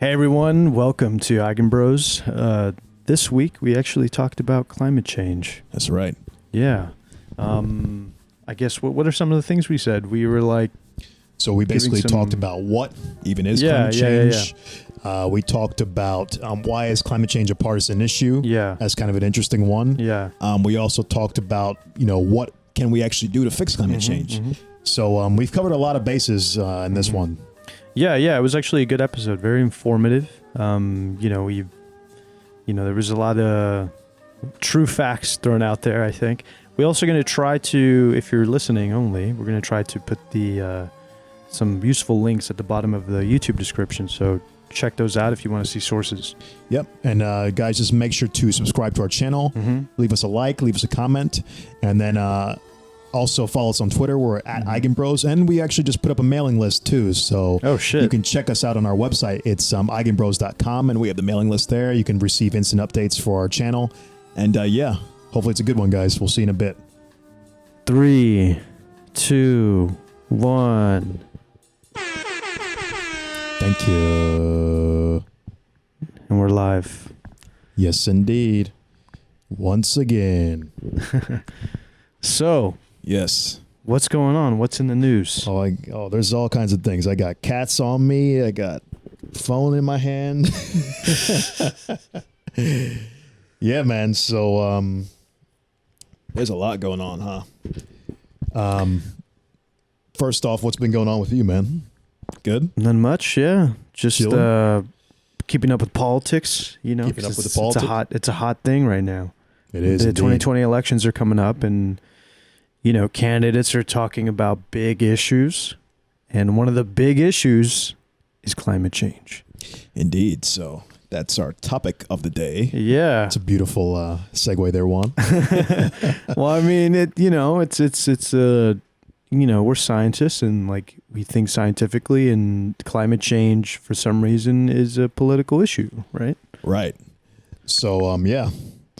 Hey everyone, welcome to Eigenbros. This week we actually talked about climate change. That's right. Yeah. I guess what are some of the things we said? We were like, So we basically talked about what even is climate change. We talked about why is climate change a partisan issue. Yeah. As kind of an interesting one. Yeah. We also talked about what can we actually do to fix climate change. So we've covered a lot of bases in this one. Yeah, it was actually a good episode, very informative. There was a lot of true facts thrown out there, I think. We're also going to try to, if you're listening only, we're going to try to put the some useful links at the bottom of the YouTube description. So check those out if you want to see sources. Yep. And guys, just make sure to subscribe to our channel. Leave us a like, leave us a comment, and then also follow us on Twitter. We're at Eigenbros, and we actually just put up a mailing list too. So you can check us out on our website. It's eigenbros.com, and we have the mailing list there. You can receive instant updates for our channel. And hopefully it's a good one, guys. We'll see you in a bit. 3, 2, 1. Thank you. And we're live. Yes, indeed. Once again. So, yes. What's going on? What's in the news? Oh, there's all kinds of things. I got cats on me. I got phone in my hand. Yeah, man. So, there's a lot going on, huh? First off, what's been going on with you, man? Good? Not much, yeah. Just keeping up with politics, Keeping up with the politics. It's a hot thing right now. It is. The indeed. 2020 elections are coming up, and candidates are talking about big issues, and one of the big issues is climate change. Indeed. So that's our topic of the day. Yeah, it's a beautiful segue there, Juan. Well, I mean, we're scientists, and like we think scientifically, and climate change for some reason is a political issue, right? Right. So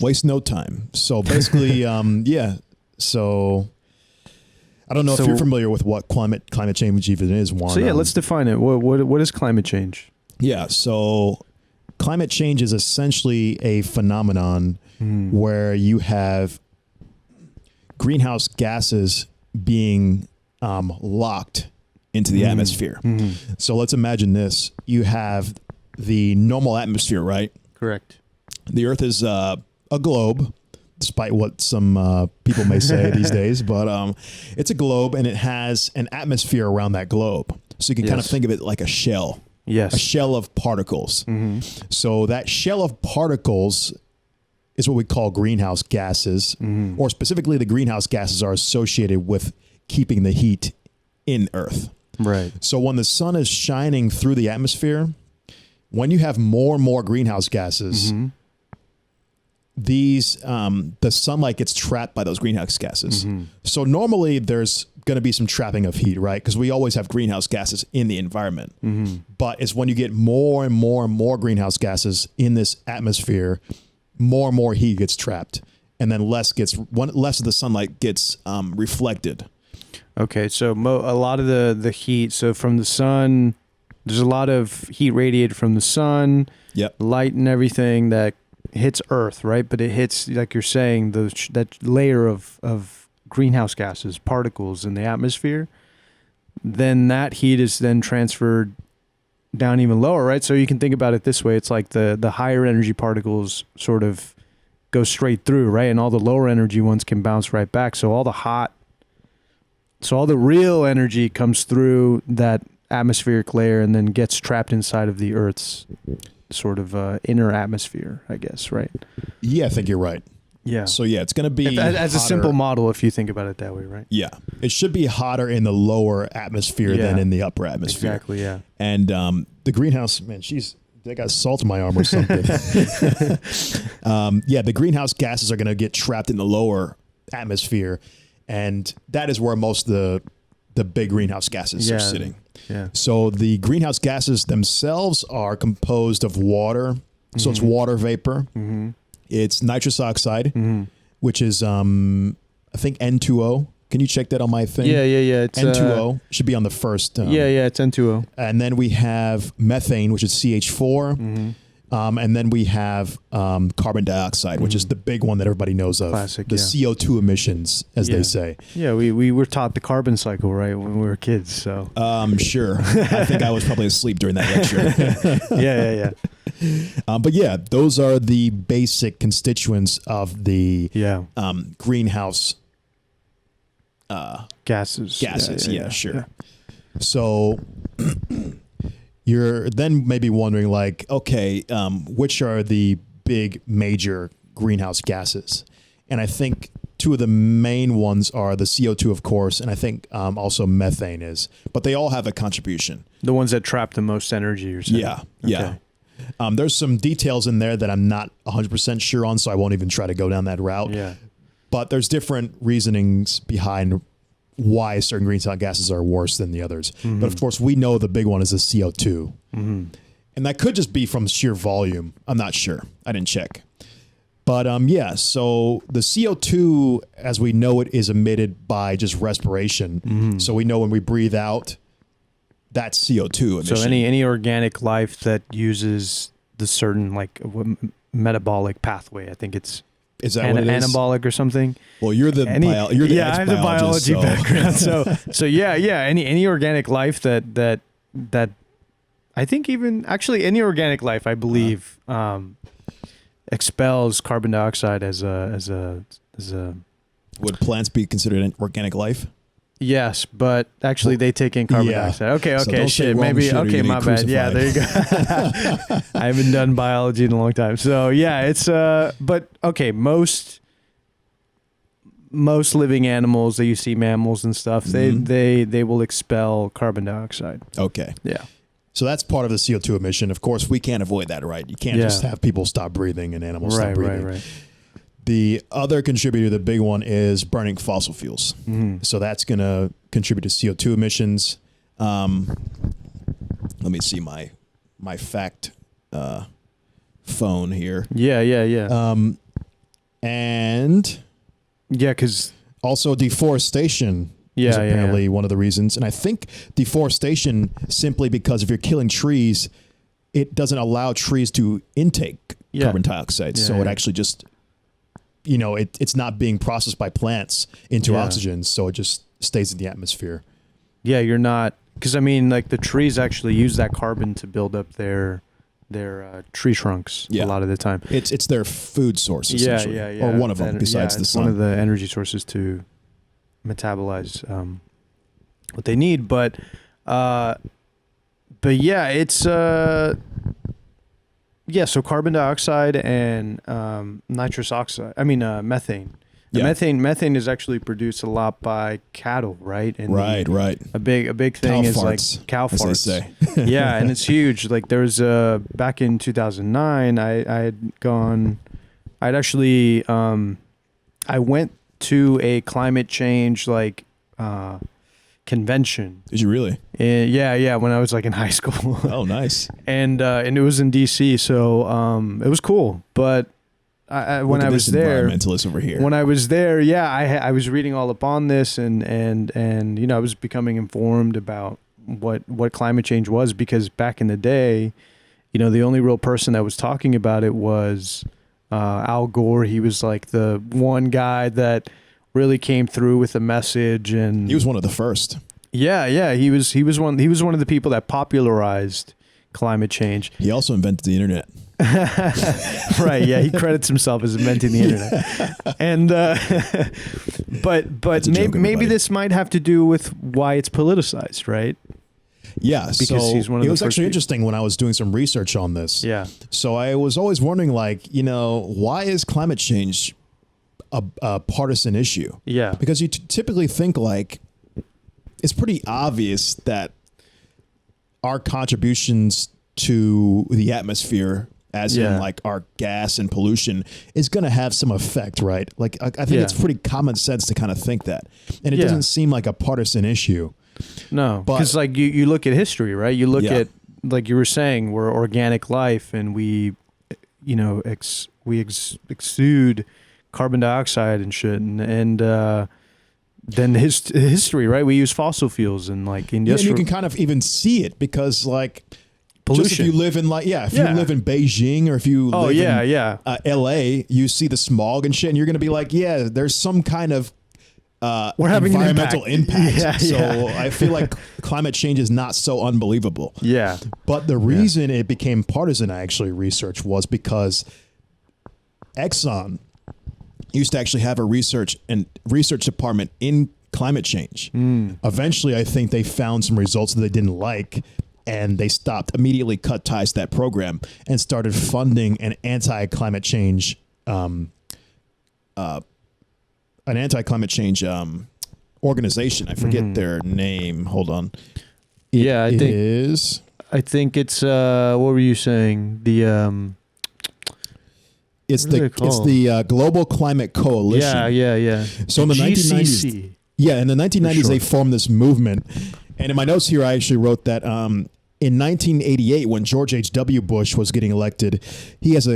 waste no time. So basically, So I don't know if you're familiar with what climate change even is, Juan. So let's define it. What is climate change? Yeah. So climate change is essentially a phenomenon where you have greenhouse gases being locked into the atmosphere. So let's imagine this. You have the normal atmosphere, right? Correct. The Earth is a globe, despite what some people may say these days, but it's a globe, and it has an atmosphere around that globe. So you can kind of think of it like a shell. Yes. A shell of particles. So that shell of particles is what we call greenhouse gases, or specifically the greenhouse gases are associated with keeping the heat in Earth. Right. So when the sun is shining through the atmosphere, when you have more and more greenhouse gases, the sunlight gets trapped by those greenhouse gases. So normally there's going to be some trapping of heat, right? Because we always have greenhouse gases in the environment. But it's when you get more and more and more greenhouse gases in this atmosphere, more and more heat gets trapped, and then less of the sunlight gets reflected. Okay, so a lot of the heat, so from the sun, there's a lot of heat radiated from the sun, light and everything that hits Earth, right? But it hits, like you're saying, that layer of greenhouse gases, particles in the atmosphere. Then that heat is then transferred down even lower, right? So you can think about it this way. It's like the higher energy particles sort of go straight through, right? And all the lower energy ones can bounce right back. So all the real energy comes through that atmospheric layer and then gets trapped inside of the Earth's sort of inner atmosphere, I guess, right? Yeah, I think you're right. Yeah. So it's going to be as a simple model if you think about it that way, right? Yeah. It should be hotter in the lower atmosphere than in the upper atmosphere. Exactly, yeah. And the greenhouse, man, they got salt in my arm or something. The greenhouse gases are going to get trapped in the lower atmosphere, and that is where most of the big greenhouse gases are sitting. Yeah. So the greenhouse gases themselves are composed of water. So it's water vapor. It's nitrous oxide, which is, I think, N2O. Can you check that on my thing? Yeah. It's N2O should be on the first. It's N2O. And then we have methane, which is CH4. And then we have carbon dioxide, which is the big one that everybody knows of. Classic, the CO2 emissions, as they say. Yeah, we were taught the carbon cycle, right, when we were kids. So sure. I think I was probably asleep during that lecture. Yeah. But yeah, those are the basic constituents of the greenhouse gases. Yeah, sure. Yeah. So you're then maybe wondering, like, okay, which are the big major greenhouse gases? And I think two of the main ones are the CO2, of course, and I think also methane is. But they all have a contribution. The ones that trap the most energy, you're saying? Yeah. There's some details in there that I'm not 100% sure on, so I won't even try to go down that route. Yeah. But there's different reasonings behind why certain greenhouse gases are worse than the others. But of course, we know the big one is the CO2. And that could just be from sheer volume. I'm not sure. I didn't check. But so the CO2, as we know it, is emitted by just respiration. So we know when we breathe out, that's CO2 emission. So any organic life that uses the certain metabolic pathway, I think it's is that what it is? Anabolic or something. Well, you're the you're the I have the biology background. So any organic life that I think even actually any organic life, I believe, expels carbon dioxide as a. Would plants be considered an organic life? Yes, but actually they take in carbon dioxide. Okay, so shit. Maybe my bad. Yeah, there you go. I haven't done biology in a long time. So yeah, it's but okay, most living animals that you see, mammals and stuff, they will expel carbon dioxide. Okay. Yeah. So that's part of the CO2 emission. Of course, we can't avoid that, right? You can't just have people stop breathing and animals stop breathing. Right. The other contributor, the big one, is burning fossil fuels. So that's going to contribute to CO2 emissions. Let me see my fact phone here. Yeah. And because also deforestation is apparently one of the reasons. And I think deforestation simply because if you're killing trees, it doesn't allow trees to intake carbon dioxide. So it actually just... it's not being processed by plants into oxygen, so it just stays in the atmosphere. Yeah, you're not, because I mean, like the trees actually use that carbon to build up their tree trunks a lot of the time. It's their food source, essentially. Or one of them, besides the sun. One of the energy sources to metabolize what they need. But yeah, it's... so carbon dioxide and methane. Methane is actually produced a lot by cattle, right? And right. A big thing cow is farts, like cow farts. As they say. Yeah, and it's huge. Like there's back in 2009, I went to a climate change convention. Did you really? Yeah, when I was in high school. Oh, nice. And it was in DC, so it was cool. But when I was there, environmentalist over here. When I was there, I was reading all up on this, and I was becoming informed about what climate change was, because back in the day, the only real person that was talking about it was Al Gore. He was like the one guy that really came through with a message, and he was one of the first. Yeah, he was one of the people that popularized climate change. He also invented the internet. Right, yeah, he credits himself as inventing the internet. And but maybe this might have to do with why it's politicized, right? Yeah, because he's one of it the was first actually interesting when I was doing some research on this. Yeah. So I was always wondering, why is climate change a partisan issue? Yeah. Because you typically think it's pretty obvious that our contributions to the atmosphere, as in our gas and pollution, is going to have some effect, right? I think it's pretty common sense to kind of think that. And it doesn't seem like a partisan issue. No, because you look at history, right? You look at, like you were saying, we're organic life, and we exude carbon dioxide and shit, and than history, right? We use fossil fuels and like industrial. And you can kind of even see it because like pollution. Just if you live in like, if you live in Beijing or if you live in LA, you see the smog and shit, and you're going to be like, there's some kind of we're having environmental impact. Yeah, I feel like climate change is not so unbelievable. Yeah. But the reason it became partisan, I actually researched, was because Exxon used to actually have a research department in climate change. Eventually, I think they found some results that they didn't like, and they immediately cut ties to that program and started funding an anti-climate change organization. I forget their name. Hold on. I think it's what were you saying? It's the Global Climate Coalition. Yeah. So in the 1990s, in the 1990s they formed this movement. And in my notes here, I actually wrote that in 1988, when George H.W. Bush was getting elected, he is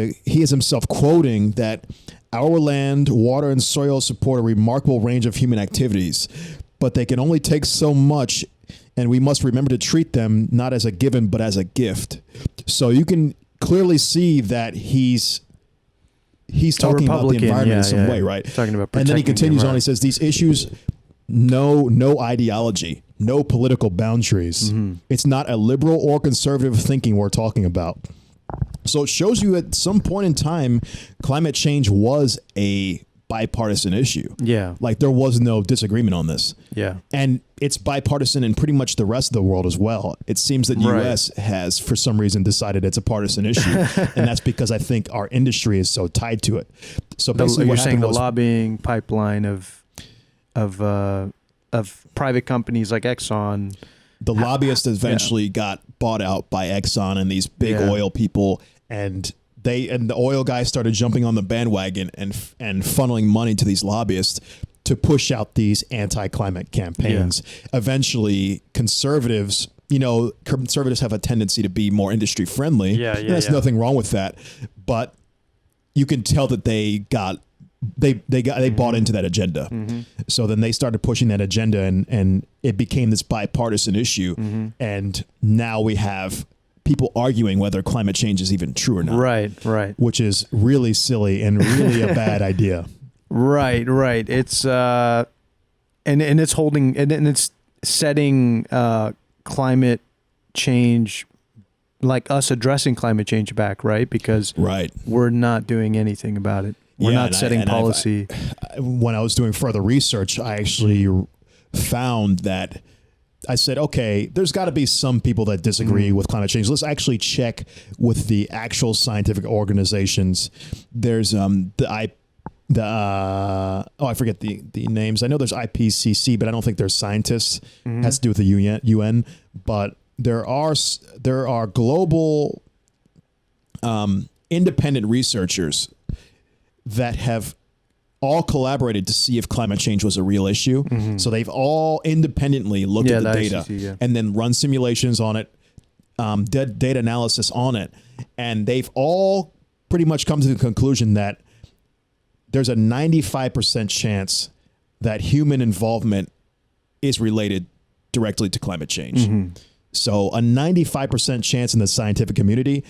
himself quoting that our land, water, and soil support a remarkable range of human activities, but they can only take so much, and we must remember to treat them not as a given, but as a gift. So you can clearly see that he's talking about the environment in some way, right? Talking about and then he continues on. He says these issues no ideology, no political boundaries. It's not a liberal or conservative thinking we're talking about. So it shows you at some point in time, climate change was a bipartisan issue. Yeah. Like there was no disagreement on this. Yeah. And it's bipartisan in pretty much the rest of the world as well. It seems that the U.S. has, for some reason, decided it's a partisan issue. And that's because I think our industry is so tied to it. So basically you're saying the lobbying pipeline of private companies like Exxon. The lobbyists eventually got bought out by Exxon and these big oil people, and the oil guys started jumping on the bandwagon and funneling money to these lobbyists to push out these anti-climate campaigns. Eventually, conservatives have a tendency to be more industry friendly. There's nothing wrong with that, but you can tell that they bought into that agenda. So then they started pushing that agenda, and it became this bipartisan issue. And now we have people arguing whether climate change is even true or not. Right. Which is really silly and really a bad idea. Right. It's and it's holding and it's setting climate change, like us addressing climate change back, right? Because we're not doing anything about it. We're not setting policy. When I was doing further research, I actually found that I said, okay, there's got to be some people that disagree with climate change. Let's actually check with the actual scientific organizations. There's I forget the names. I know there's IPCC, but I don't think there's scientists. It has to do with the UN. But there are global independent researchers that have all collaborated to see if climate change was a real issue. So they've all independently looked at the data and then run simulations on it, data analysis on it. And they've all pretty much come to the conclusion that there's a 95% chance that human involvement is related directly to climate change. So a 95% chance in the scientific community.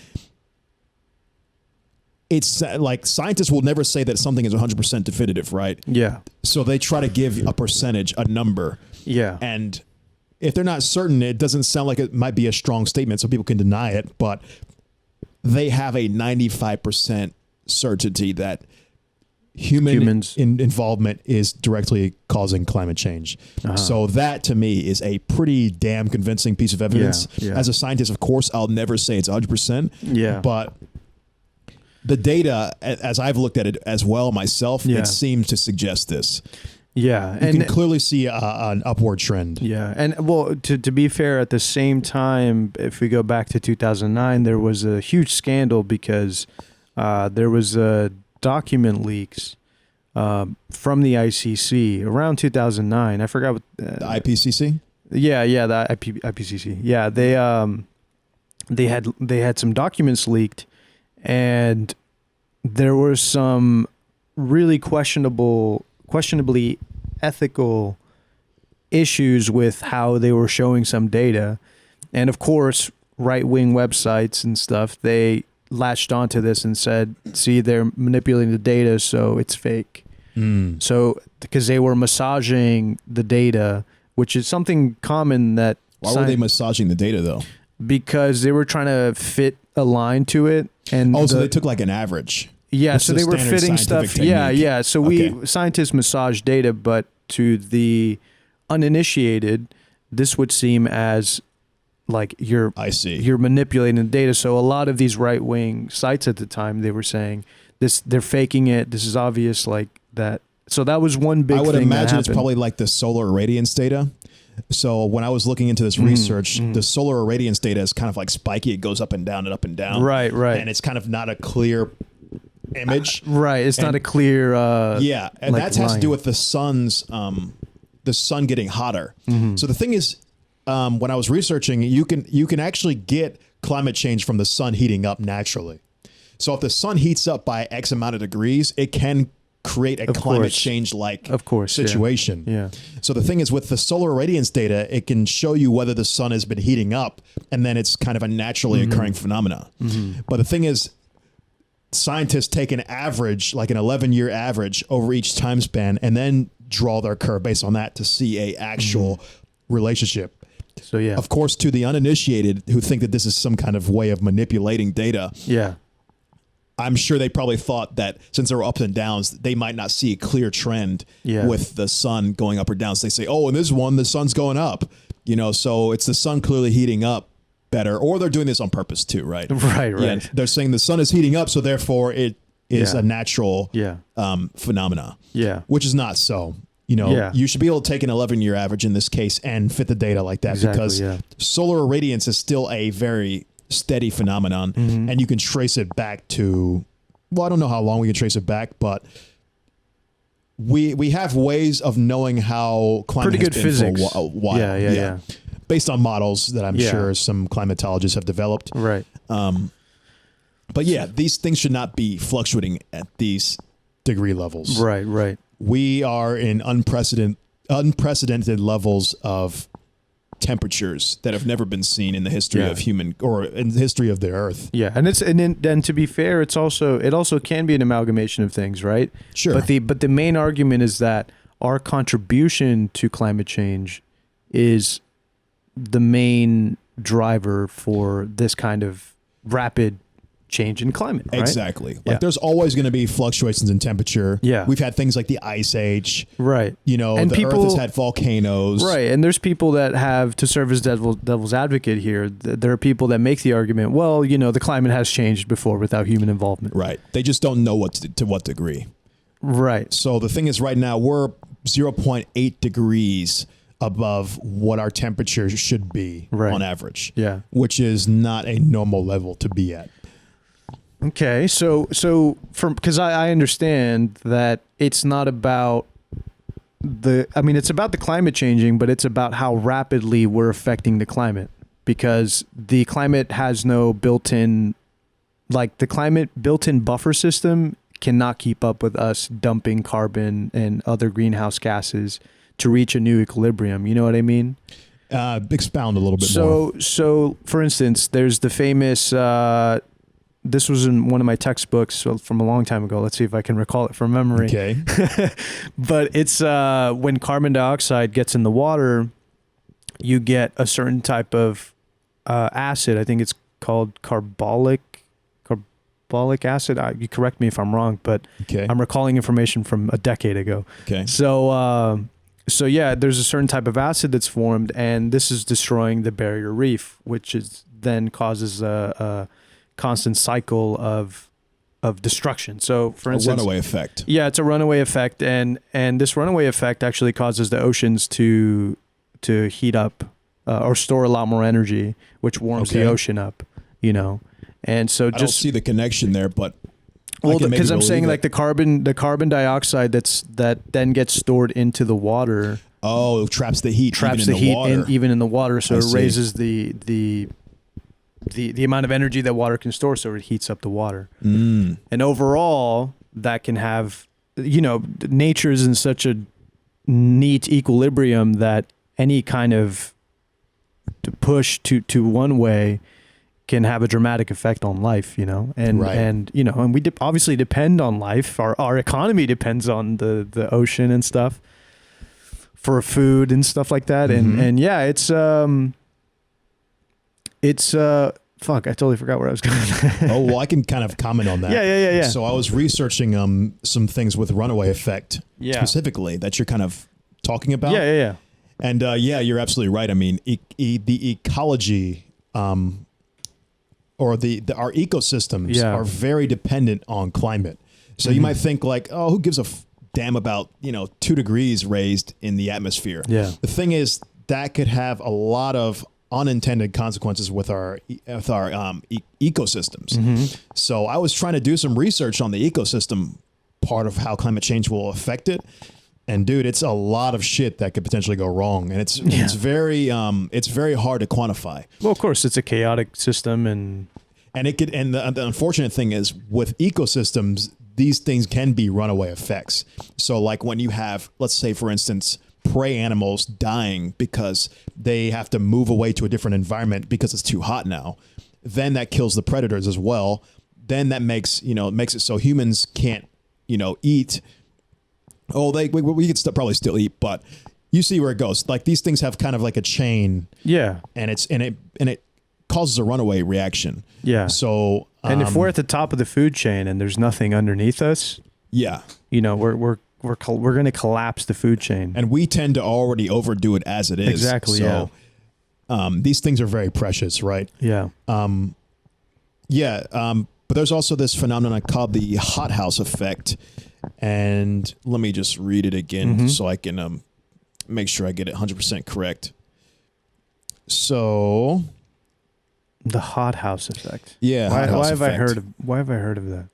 It's like scientists will never say that something is 100% definitive, right? Yeah. So they try to give a percentage, a number. Yeah. And if they're not certain, it doesn't sound like it might be a strong statement, so people can deny it, but they have a 95% certainty that humans involvement is directly causing climate change. So that to me is a pretty damn convincing piece of evidence. As a scientist, of course, I'll never say it's 100%. But the data, as I've looked at it as well myself, it seems to suggest this. Yeah. You can clearly see an upward trend. Yeah. And well, to be fair, at the same time, if we go back to 2009, there was a huge scandal because there was document leaks from the ICC around 2009. I forgot what the IPCC. Yeah, the IPCC. Yeah, they had some documents leaked, and there were some really questionably ethical issues with how they were showing some data. And of course, right-wing websites and stuff, they latched onto this and said, see, they're manipulating the data, so it's fake. So because they were massaging the data, which is something common that... Why were they massaging the data, though? Because they were trying to fit a line to it. And so they took like an average. Yeah, That's so they were fitting stuff. technique. Yeah. So scientists massage data, but to the uninitiated, this would seem as like you're manipulating the data. So a lot of these right-wing sites at the time, they were saying they're faking it. This is obvious, like that. So that was one big thing. I would imagine it's probably like the solar irradiance data. So when I was looking into this research, the solar irradiance data is kind of like spiky. It goes up and down and up and down. Right. And it's kind of not a clear image. Right. It's not a clear. And that has to do with the sun getting hotter. So the thing is, when I was researching, you can actually get climate change from the sun heating up naturally. So if the sun heats up by X amount of degrees, it can create a climate change like situation. Yeah. So the thing is, with the solar irradiance data, it can show you whether the sun has been heating up, and then it's kind of a naturally occurring phenomena. But the thing is, scientists take an average, like an 11-year average over each time span, and then draw their curve based on that to see a actual relationship. So of course, to the uninitiated who think that this is some kind of way of manipulating data. Yeah. I'm sure they probably thought that since there were ups and downs, they might not see a clear trend with the sun going up or down. So they say, in this one, the sun's going up, so it's the sun clearly heating up better, or they're doing this on purpose too, right? Right. Yeah, they're saying the sun is heating up, so therefore it is a natural phenomena. Yeah. Which is not so. You should be able to take an 11-year average in this case and fit the data like that because solar irradiance is still a very steady phenomenon, and you can trace it back to, I don't know how long we can trace it back, but we have ways of knowing how climate pretty good has been physics for a while. Yeah. Based on models that I'm sure some climatologists have developed. Right. But these things should not be fluctuating at these degree levels. Right. We are in unprecedented levels of temperatures that have never been seen in the history of human or in the history of the earth. Yeah. And then to be fair, it also can be an amalgamation of things, right? Sure. But the main argument is that our contribution to climate change is the main driver for this kind of rapid change in climate, right? Exactly. There's always going to be fluctuations in temperature. Yeah. We've had things like the Ice Age. Right. And the Earth has had volcanoes. Right. And there's people that have, to serve as devil's advocate here, there are people that make the argument, well, the climate has changed before without human involvement. Right. They just don't know to what degree. Right. So the thing is, right now, we're 0.8 degrees above what our temperature should be on average. Yeah. Which is not a normal level to be at. Okay, so because I understand that it's not about it's about the climate changing, but it's about how rapidly we're affecting the climate, because the climate has no built-in buffer system cannot keep up with us dumping carbon and other greenhouse gases to reach a new equilibrium. You know what I mean? Expound a little bit more. So for instance, there's the famous, this was in one of my textbooks from a long time ago. Let's see if I can recall it from memory. Okay. But it's when carbon dioxide gets in the water, you get a certain type of acid. I think it's called carbolic acid. You correct me if I'm wrong, but I'm recalling information from a decade ago. Okay. So there's a certain type of acid that's formed, and this is destroying the barrier reef, which then causes a constant cycle of destruction. So for instance, a runaway effect. Yeah, it's a runaway effect, and this runaway effect actually causes the oceans to heat up or store a lot more energy, which warms the ocean up, And so I don't see the connection there, but because I'm saying like the carbon dioxide that then gets stored into the water. Oh, it traps the heat. Even in the water, so it raises the amount of energy that water can store, so it heats up the water. And overall, that can have, nature is in such a neat equilibrium that any kind of to push to one way can have a dramatic effect on life, you know, and you know, and we obviously depend on life. Our economy depends on the ocean and stuff for food and stuff like that. And yeah, it's fuck, I totally forgot where I was going. Oh, well, I can kind of comment on that. Yeah. So I was researching some things with runaway effect specifically that you're kind of talking about. Yeah. And yeah, you're absolutely right. I mean, the ecology or our ecosystems are very dependent on climate. So you might think like, oh, who gives a damn about 2 degrees raised in the atmosphere? Yeah. The thing is that could have a lot of unintended consequences with our ecosystems. So I was trying to do some research on the ecosystem part of how climate change will affect it. And dude, it's a lot of shit that could potentially go wrong, and it's very hard to quantify. Well, of course, it's a chaotic system, and it could. And the unfortunate thing is, with ecosystems, these things can be runaway effects. So, like when you have, let's say, for instance, prey animals dying because they have to move away to a different environment because it's too hot now, then that kills the predators as well. Then that makes it so humans can't eat. Oh, we could probably still eat, but you see where it goes. Like these things have kind of like a chain. Yeah. And it causes a runaway reaction. Yeah. So and if we're at the top of the food chain and there's nothing underneath us, we're going to collapse the food chain. And we tend to already overdo it as it is. Exactly. So these things are very precious, right? Yeah. But there's also this phenomenon called the hothouse effect. And let me just read it again so I can make sure I get it 100% correct. So, the hothouse effect. Yeah. Why have I heard of that?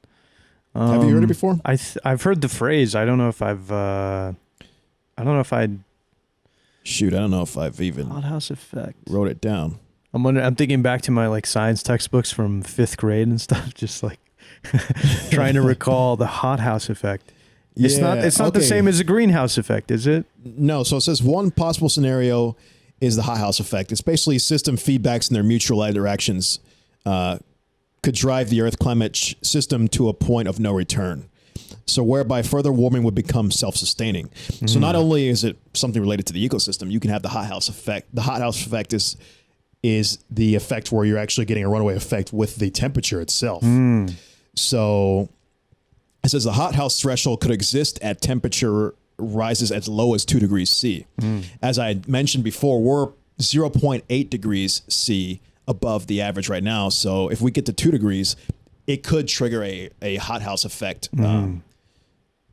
Have you heard it before? I've heard the phrase. I don't know if Shoot, I don't know if I've even hothouse effect wrote it down. I'm thinking back to my like science textbooks from 5th grade and stuff, just like trying to recall the hothouse effect. It's not the same as a greenhouse effect, is it? No. So it says one possible scenario is the hothouse effect. It's basically system feedbacks and their mutual interactions could drive the Earth climate system to a point of no return. So whereby further warming would become self-sustaining. So not only is it something related to the ecosystem, you can have the hothouse effect. The hothouse effect is the effect where you're actually getting a runaway effect with the temperature itself. So it says the hothouse threshold could exist at temperature rises as low as 2 degrees C. As I mentioned before, we're 0.8 degrees C above the average right now. So if we get to 2 degrees, it could trigger a hothouse effect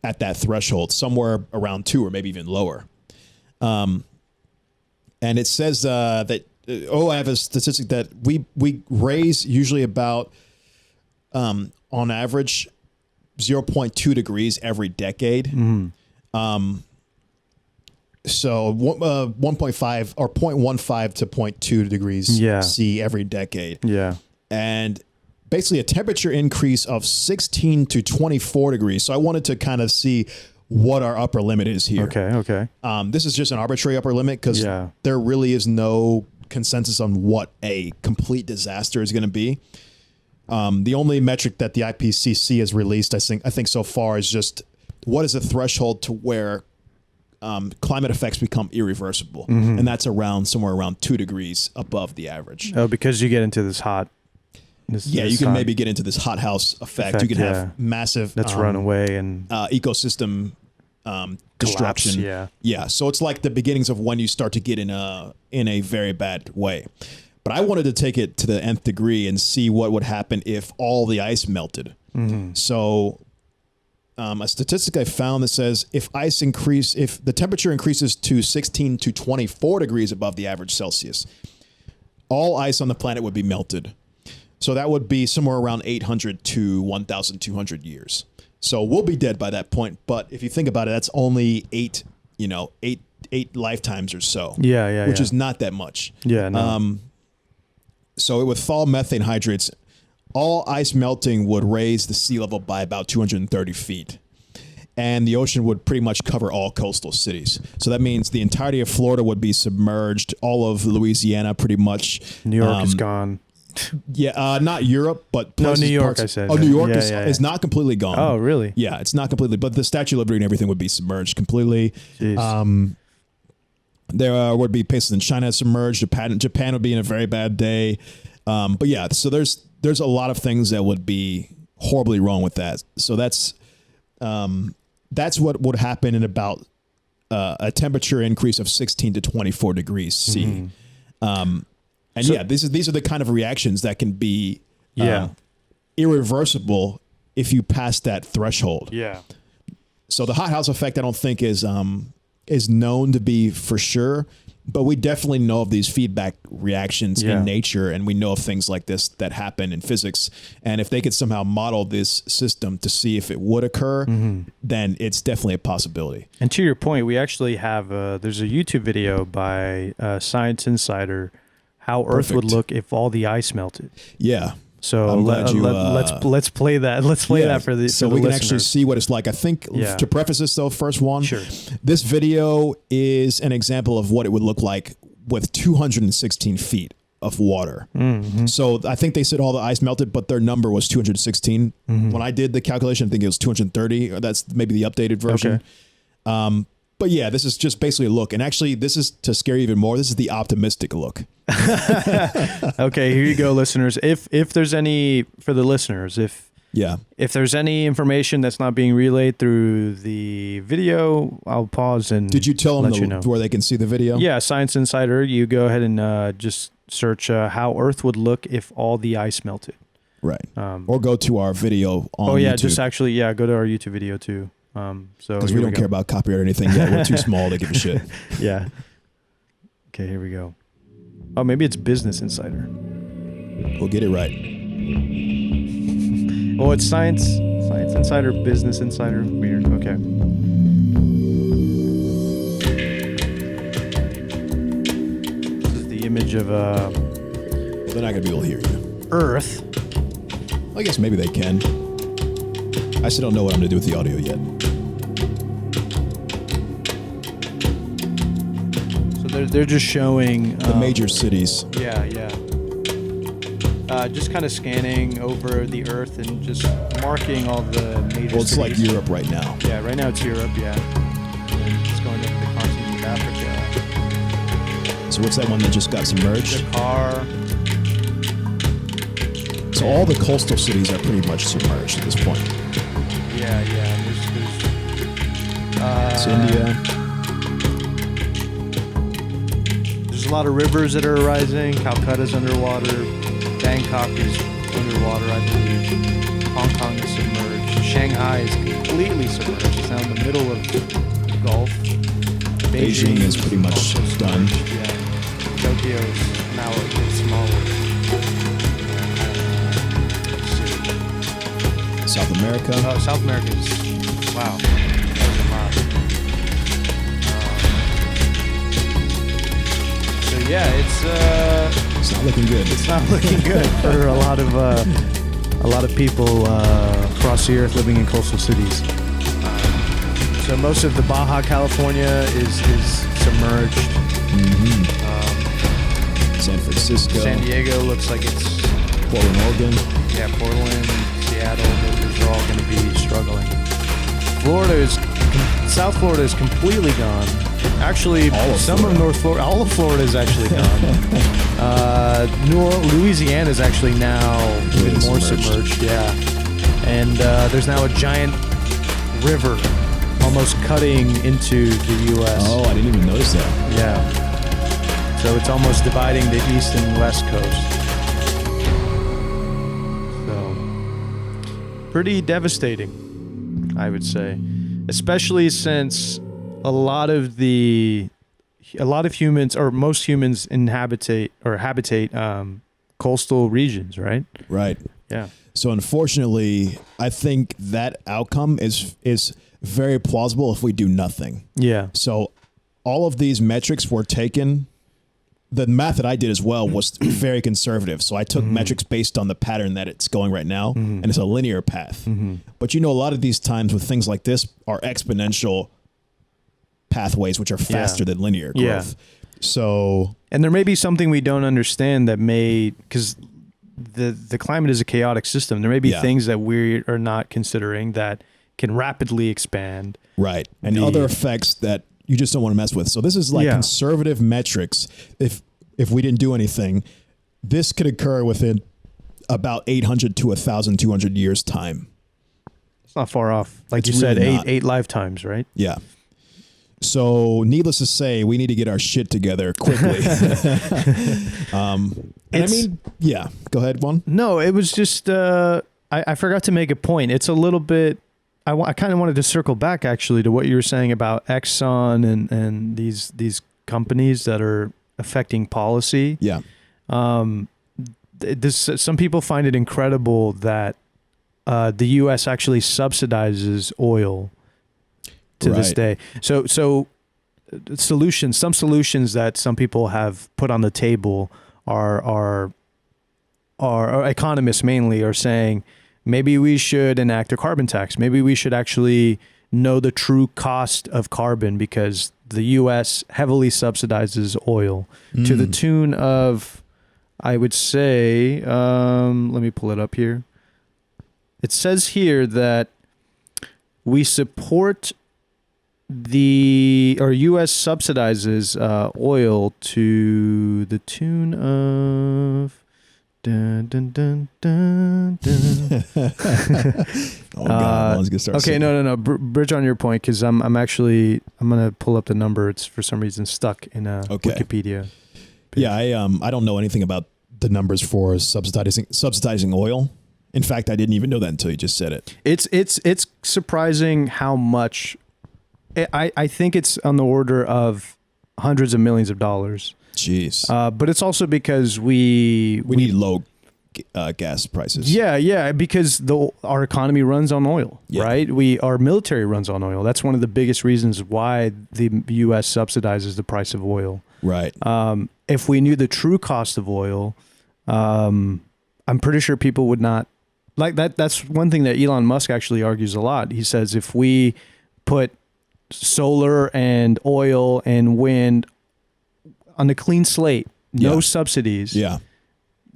at that threshold, somewhere around 2 or maybe even lower. And it says that, I have a statistic that we raise usually about, on average, 0.2 degrees every decade. So 1.5 or 0.15 to 0.2 degrees C every decade. Yeah. And basically a temperature increase of 16 to 24 degrees. So I wanted to kind of see what our upper limit is here. Okay. This is just an arbitrary upper limit because there really is no consensus on what a complete disaster is going to be. The only metric that the IPCC has released, I think so far, is just what is the threshold to where climate effects become irreversible, and that's somewhere around 2 degrees above the average. Oh, because you get into this hot. You can maybe get into this hothouse effect. You can have massive runaway and ecosystem destruction. Collapse, So it's like the beginnings of when you start to get in a very bad way. But I wanted to take it to the nth degree and see what would happen if all the ice melted. So a statistic I found that says if the temperature increases to 16 to 24 degrees above the average Celsius, all ice on the planet would be melted. So that would be somewhere around 800 to 1,200 years. So we'll be dead by that point. But if you think about it, that's only eight lifetimes or so. Which is not that much. Yeah. No. So with thaw methane hydrates, all ice melting would raise the sea level by about 230 feet. and the ocean would pretty much cover all coastal cities. So that means the entirety of Florida would be submerged, all of Louisiana pretty much. New York is gone. Yeah, not Europe, but no, New York. I said. Oh, New York is not completely gone. Oh, really? Yeah, it's not completely, but the Statue of Liberty and everything would be submerged completely. Jeez. There would be places in China submerged. Japan would be in a very bad day. But yeah, so there's a lot of things that would be horribly wrong with that. So that's what would happen in about a temperature increase of 16 to 24 degrees C. And so, these are the kind of reactions that can be irreversible if you pass that threshold. Yeah. So the hothouse effect, I don't think is known to be for sure, but we definitely know of these feedback reactions in nature, and we know of things like this that happen in physics. And if they could somehow model this system to see if it would occur, then it's definitely a possibility. And to your point, we actually have there's a YouTube video by Science Insider, how Earth would look if all the ice melted. Yeah. So let's play that. Let's play that for the so for we the can listeners. actually see what it's like. I think to preface this though, first one, this video is an example of what it would look like with 216 feet of water. So I think they said all the ice melted, but their number was 216. When I did the calculation, I think it was 230. Or that's maybe the updated version. Okay. But yeah, this is just basically a look. And actually, this is to scare you even more. This is the optimistic look. Okay, here you go, listeners. If there's any, for the listeners, if there's any information that's not being relayed through the video, I'll pause and Did you tell them you know. where they can see the video? Yeah, Science Insider. You go ahead and just search how Earth would look if all the ice melted. Right. Or go to our video on YouTube. Just actually, go to our YouTube video too. So because we don't care about copyright or anything yet. We're too small to give a shit. Yeah. Okay, here we go. Oh, maybe it's Business Insider. We'll get it right. Oh, it's Science Insider, Business Insider. Weird. Okay. This is the image of well, they're not gonna be able to hear you. Earth. I guess maybe they can. I still don't know what I'm gonna do with the audio yet. So they're just showing the major cities. Yeah. Just kind of scanning over the Earth and just marking all the major Well, it's cities. like Europe right now. Yeah, right now it's Europe, yeah. And it's going up the continent of Africa. So what's that one that just got submerged? Dakar. So all the coastal cities are pretty much submerged at this point. Yeah. It's India. There's a lot of rivers that are rising. Calcutta's underwater. Bangkok is underwater, I believe. Hong Kong is submerged. Shanghai is completely submerged. It's now in the middle of the Gulf. Beijing is pretty much done. Yeah. Tokyo is now a bit smaller. South America. Oh, South America is, wow. That was a lot. So yeah, it's not looking good. It's not looking good for a lot of people across the earth living in coastal cities. So most of the Baja California is submerged. San Francisco. San Diego looks like it's Portland, Oregon. Yeah, Portland, Seattle. Those are all going to be struggling. South Florida is completely gone. Actually, some of North Florida, all of Florida is actually gone. Louisiana is actually now even more submerged. Yeah, and there's now a giant river almost cutting into the U.S. Oh, I didn't even notice that. Yeah, so it's almost dividing the east and west coast. So pretty devastating, I would say, especially since a lot of humans, or most humans, habitate coastal regions, right? Right. Yeah. So unfortunately, I think that outcome is very plausible if we do nothing. Yeah. So all of these metrics were taken the math that I did as well was very conservative. So I took metrics based on the pattern that it's going right now, and it's a linear path. But a lot of these times with things like this are exponential pathways, which are faster than linear growth. So, and there may be something we don't understand that because the climate is a chaotic system. There may be things that we are not considering that can rapidly expand. Right. And other effects that you just don't want to mess with. So this is like conservative metrics. If we didn't do anything, this could occur within about 800 to 1,200 years time. It's not far off. Like you said, eight lifetimes, right? Yeah. So needless to say, we need to get our shit together quickly. And I mean, yeah, go ahead, Juan. No, it was just, I forgot to make a point. It's a little bit, I kind of wanted to circle back actually to what you were saying about Exxon and these companies that are affecting policy. Yeah. Some people find it incredible that the U.S. actually subsidizes oil to this day. So some solutions that some people have put on the table are economists mainly are saying, maybe we should enact a carbon tax. Maybe we should actually know the true cost of carbon because the U.S. heavily subsidizes oil to the tune of, I would say, let me pull it up here. It says here that we support U.S. subsidizes oil to the tune of dun, dun, dun, dun, dun. Oh God, Juan's gonna start okay, singing. no. Bridge on your point because I'm gonna pull up the number. It's for some reason stuck in Wikipedia page. Yeah, I don't know anything about the numbers for subsidizing oil. In fact, I didn't even know that until you just said it. It's surprising how much. I think it's on the order of hundreds of millions of dollars. Jeez. But it's also because we need low gas prices. Yeah, because our economy runs on oil, right? Our military runs on oil. That's one of the biggest reasons why the U.S. subsidizes the price of oil. Right. If we knew the true cost of oil, I'm pretty sure people would not like that. That's one thing that Elon Musk actually argues a lot. He says if we put solar and oil and wind on a clean slate, no subsidies. Yeah.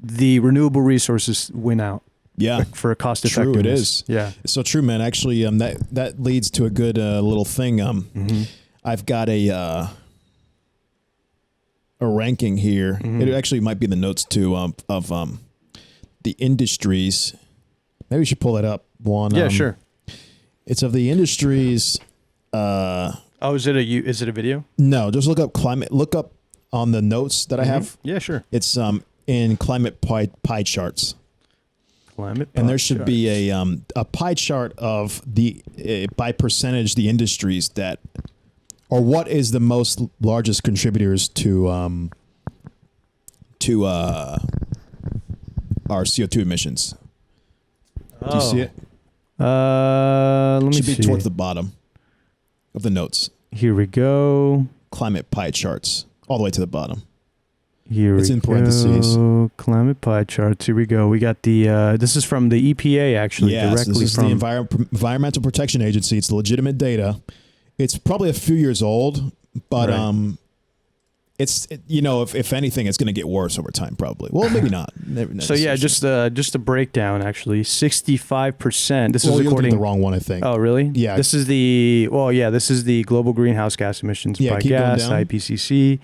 The renewable resources win out. Yeah. For a cost effectiveness. True, it is. Yeah. It's so true, man. Actually, that leads to a good little thing. I've got a ranking here. It actually might be in the notes too of the industries. Maybe we should pull that up. Yeah, sure. It's of the industries. Is it a video? No, just look up climate. Look up on the notes that I have. Yeah, sure. It's in climate pie charts. And there should be a pie chart of the by percentage the industries that, or what is the most largest contributors to our CO2 emissions. Do you see it? Let me see. Should be towards the bottom of the notes. Here we go. Climate pie charts, all the way to the bottom. It's in parentheses. Climate pie charts. Here we go. We got the. This is from the EPA actually. Yes, directly this is from the Environmental Protection Agency. It's legitimate data. It's probably a few years old, but it's if anything, it's going to get worse over time. Probably. Well, maybe not. So yeah, just a breakdown. Actually, 65%. This is you're according the wrong one, I think. Oh, really? Yeah. This is the global greenhouse gas emissions by gas, IPCC.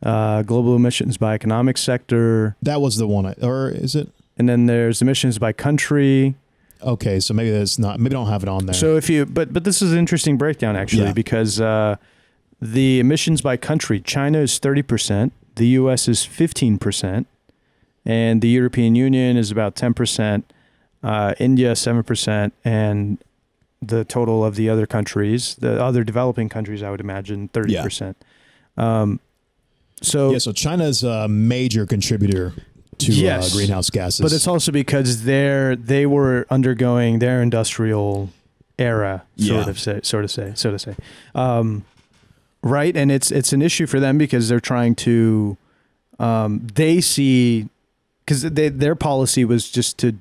Global emissions by economic sector. That was the one, or is it? And then there's emissions by country. Okay, so maybe that's not. Maybe don't have it on there. So but this is an interesting breakdown actually because the emissions by country, China is 30%, the U.S. is 15%, and the European Union is about 10%, India 7%, and the total of the other countries, the other developing countries, I would imagine 30%. So China's a major contributor to greenhouse gases, but it's also because they were undergoing their industrial era, so to say. Right, and it's an issue for them because they're trying to they see, because their policy was just to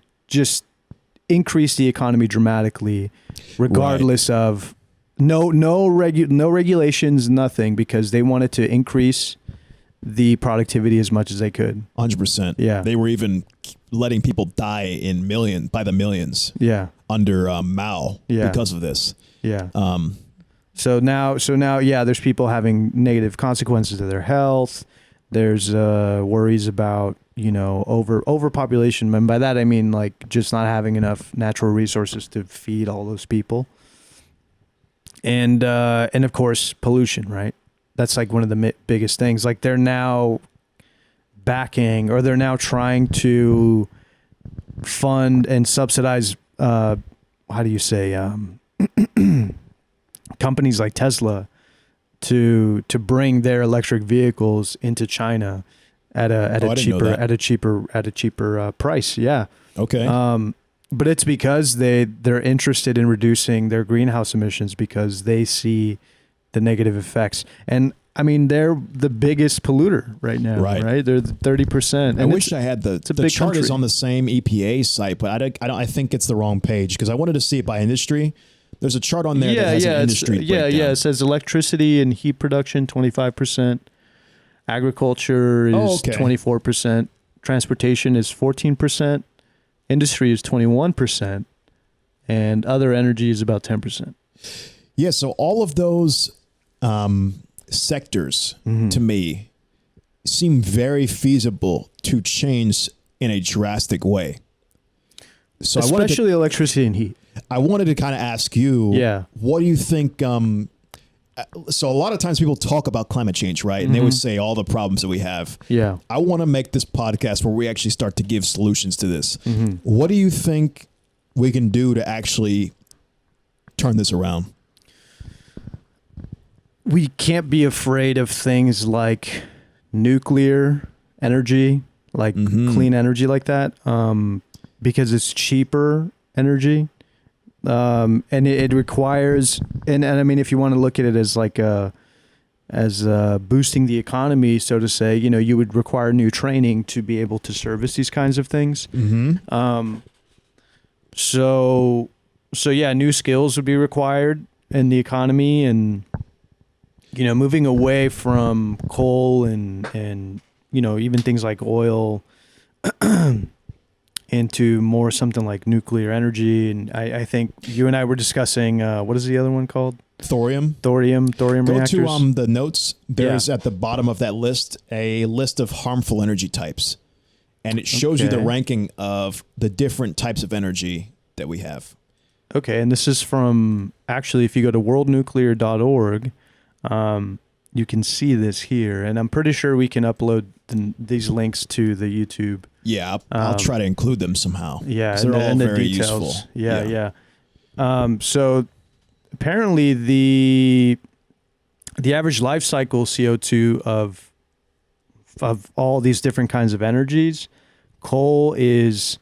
increase the economy dramatically, regardless of no regulations, nothing, because they wanted to increase the productivity as much as they could. 100%. Yeah. They were even letting people die by the millions. Yeah. Under Mao. Yeah. Because of this. Yeah. So now, yeah, there's people having negative consequences to their health. There's worries about, overpopulation. And by that, I mean, like, just not having enough natural resources to feed all those people. And of course, pollution, right? That's like one of the biggest things. Like, they're now trying to fund and subsidize, how do you say, companies like Tesla to bring their electric vehicles into China at a cheaper price. Yeah. Okay. But it's because they're interested in reducing their greenhouse emissions because they see the negative effects. And I mean, they're the biggest polluter right now, right? They're 30%. I wish I had the chart country. Is on the same EPA site, but I think it's the wrong page because I wanted to see it by industry. There's a chart on there that has an industry breakdown. Yeah. It says electricity and heat production, 25%. Agriculture is 24%. Transportation is 14%. Industry is 21%. And other energy is about 10%. Yeah, so all of those sectors, to me, seem very feasible to change in a drastic way. So especially electricity and heat. I wanted to kind of ask you, what do you think? So a lot of times people talk about climate change, right? And they would say all the problems that we have. Yeah. I want to make this podcast where we actually start to give solutions to this. What do you think we can do to actually turn this around? We can't be afraid of things like nuclear energy, like clean energy like that, because it's cheaper energy. And it requires, and I mean, if you want to look at it as like boosting the economy, so to say, you would require new training to be able to service these kinds of things. So yeah, new skills would be required in the economy, and moving away from coal and even things like oil into more something like nuclear energy. And I think you and I were discussing, what is the other one called? Thorium Go Go reactors. to the notes. There's at the bottom of that list a list of harmful energy types, and it shows you the ranking of the different types of energy that we have. Okay, and this is from, actually, if you go to worldnuclear.org, you can see this here, and I'm pretty sure we can upload these links to the YouTube. Yeah, I'll try to include them somehow. Yeah, they're all very details. useful. Yeah. So apparently the average life cycle CO2 of all these different kinds of energies, coal is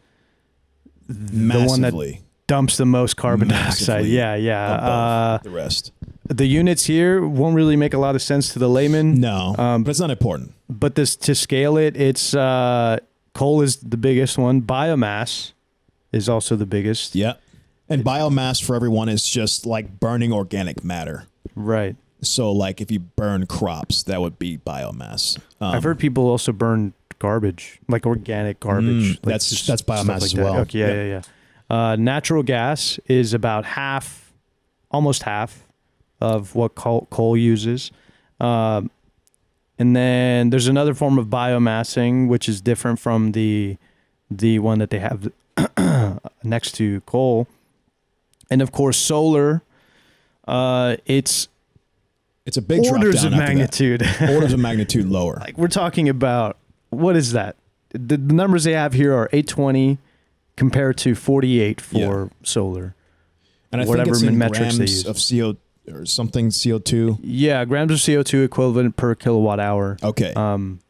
the one that dumps the most carbon dioxide. Yeah. The rest. The units here won't really make a lot of sense to the layman. No, but it's not important. But to scale it, it's coal is the biggest one. Biomass is also the biggest. Yeah. And biomass for everyone is just like burning organic matter. Right. So like if you burn crops, that would be biomass. I've heard people also burn garbage, like organic garbage. Like that's biomass like as well. Okay, yeah. Natural gas is about almost half of what coal uses. And then there's another form of biomassing, which is different from the one that they have next to coal. And of course, solar, it's a big orders of magnitude. Orders of magnitude lower. Like we're talking about, what is that? The numbers they have here are 820 compared to 48 for solar. And I think it's in grams of CO or something CO2. Yeah, grams of CO2 equivalent per kilowatt hour. Okay.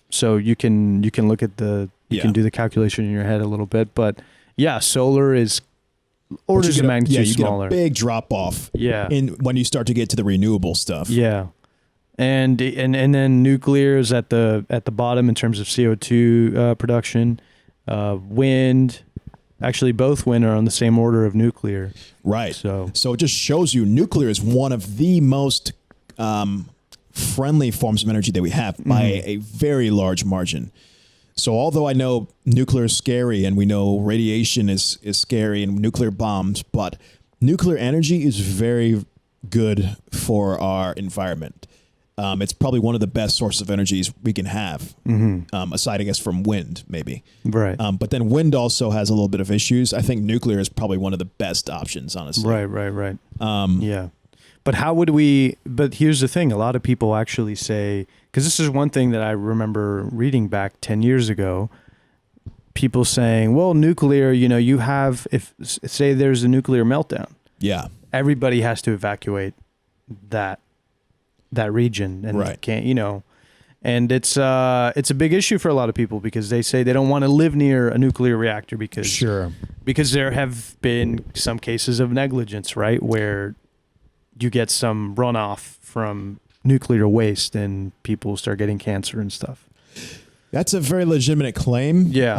So you can look at you can do the calculation in your head a little bit, but yeah, solar is orders of magnitude smaller. Get a big drop off. Yeah. When you start to get to the renewable stuff. Yeah. and then nuclear is at the bottom in terms of CO2 production. Wind, actually both wind are on the same order of nuclear. Right. So it just shows you nuclear is one of the most friendly forms of energy that we have by a very large margin. So although I know nuclear is scary and we know radiation is scary and nuclear bombs, but nuclear energy is very good for our environment. It's probably one of the best sources of energies we can have, aside, I guess, from wind, maybe. Right. But then wind also has a little bit of issues. I think nuclear is probably one of the best options, honestly. Right. Yeah. But how would we, but here's the thing. A lot of people actually say, because this is one thing that I remember reading back 10 years ago, people saying, well, nuclear, you have, if say there's a nuclear meltdown. Yeah. Everybody has to evacuate that region, and right. can't, and it's a big issue for a lot of people because they say they don't want to live near a nuclear reactor because there have been some cases of negligence, right, where you get some runoff from nuclear waste and people start getting cancer and stuff. That's a very legitimate claim. Yeah.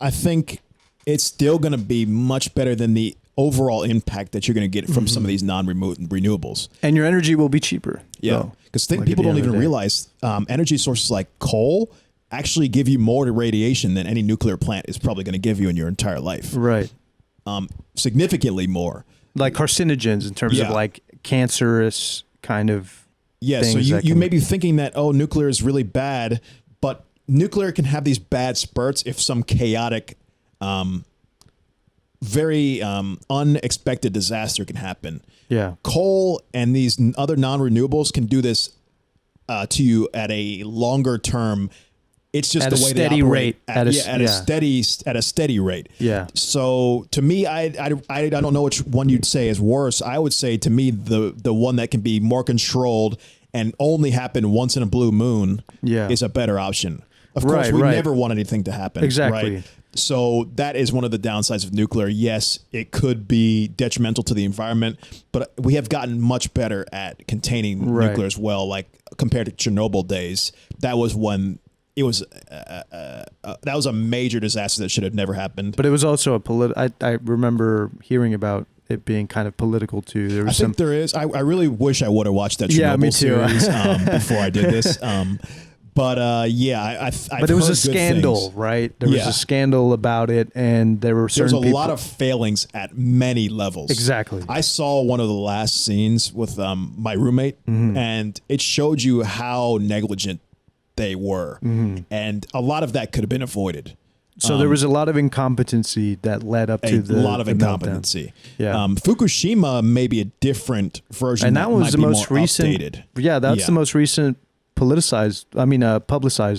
I think it's still going to be much better than the overall impact that you're going to get from some of these non-renewables. And your energy will be cheaper. Yeah. Because people don't even realize energy sources like coal actually give you more radiation than any nuclear plant is probably going to give you in your entire life. Right. Significantly more. Like carcinogens in terms of like cancerous kind of things. So you may be thinking that, nuclear is really bad, but nuclear can have these bad spurts if some chaotic, very unexpected disaster can happen. Yeah. Coal and these other non-renewables can do this to you at a longer term. It's just the way they operate at a steady rate. Yeah. So to me, I don't know which one you'd say is worse. I would say to me the one that can be more controlled and only happen once in a blue moon is a better option. Of course, we never want anything to happen. Exactly. Right? So that is one of the downsides of nuclear. Yes, it could be detrimental to the environment, but we have gotten much better at containing nuclear as well. Like compared to Chernobyl days, that was when it was that was a major disaster that should have never happened. But it was also I remember hearing about it being kind of political too. There was think there is. I really wish I would have watched that Chernobyl series before I did this. But but it was a scandal, right? There was a scandal about it, and there were certain There's a lot of failings at many levels. Exactly. I saw one of the last scenes with my roommate, and it showed you how negligent they were, and a lot of that could have been avoided. So there was a lot of incompetency that led up to a lot of incompetency. Meltdown. Yeah, Fukushima may be a different version, and that was the most recent. Updated. Yeah, that's the most recent publicized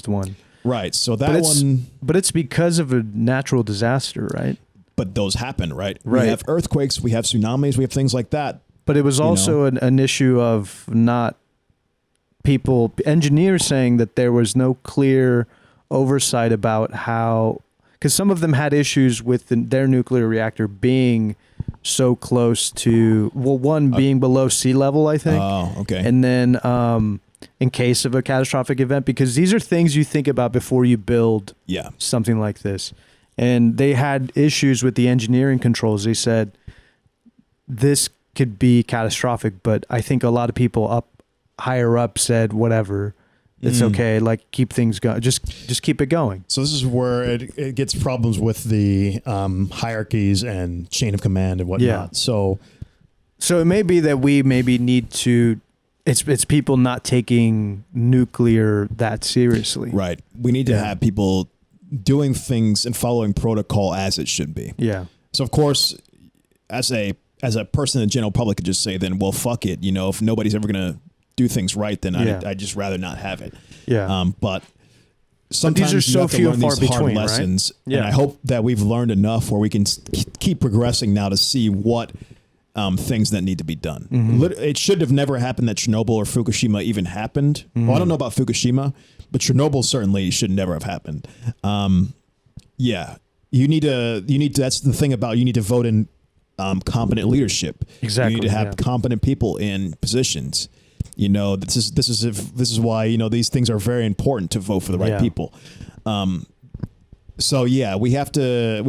one. Right. So that but it's because of a natural disaster, right? But those happen, right? Right. We have earthquakes, we have tsunamis, we have things like that. But it was also an issue of not engineers saying that there was no clear oversight about how, because some of them had issues with their nuclear reactor being so close to, being below sea level, I think. Oh, okay. And then in case of a catastrophic event, because these are things you think about before you build something like this. And they had issues with the engineering controls. They said this could be catastrophic, but I think a lot of people higher up said, whatever, it's okay. Like keep things going. Just keep it going. So this is where it gets problems with the hierarchies and chain of command and whatnot. Yeah. So it may be that we maybe need to, it's people not taking nuclear that seriously. Right. We need to have people doing things and following protocol as it should be. Yeah. So of course, as a person in the general public could just say, then, well, fuck it. If nobody's ever going to do things right, then I'd just rather not have it. Yeah. But sometimes these are so few and far between, hard lessons. Right? Yeah. And I hope that we've learned enough where we can keep progressing now to see what things that need to be done. It should have never happened that Chernobyl or Fukushima even happened. Well, I don't know about Fukushima, but Chernobyl certainly should never have happened. You need to, that's the thing about, you need to vote in competent leadership. Exactly. You need to have competent people in positions. This is why these things are very important to vote for the right people. So yeah, we have to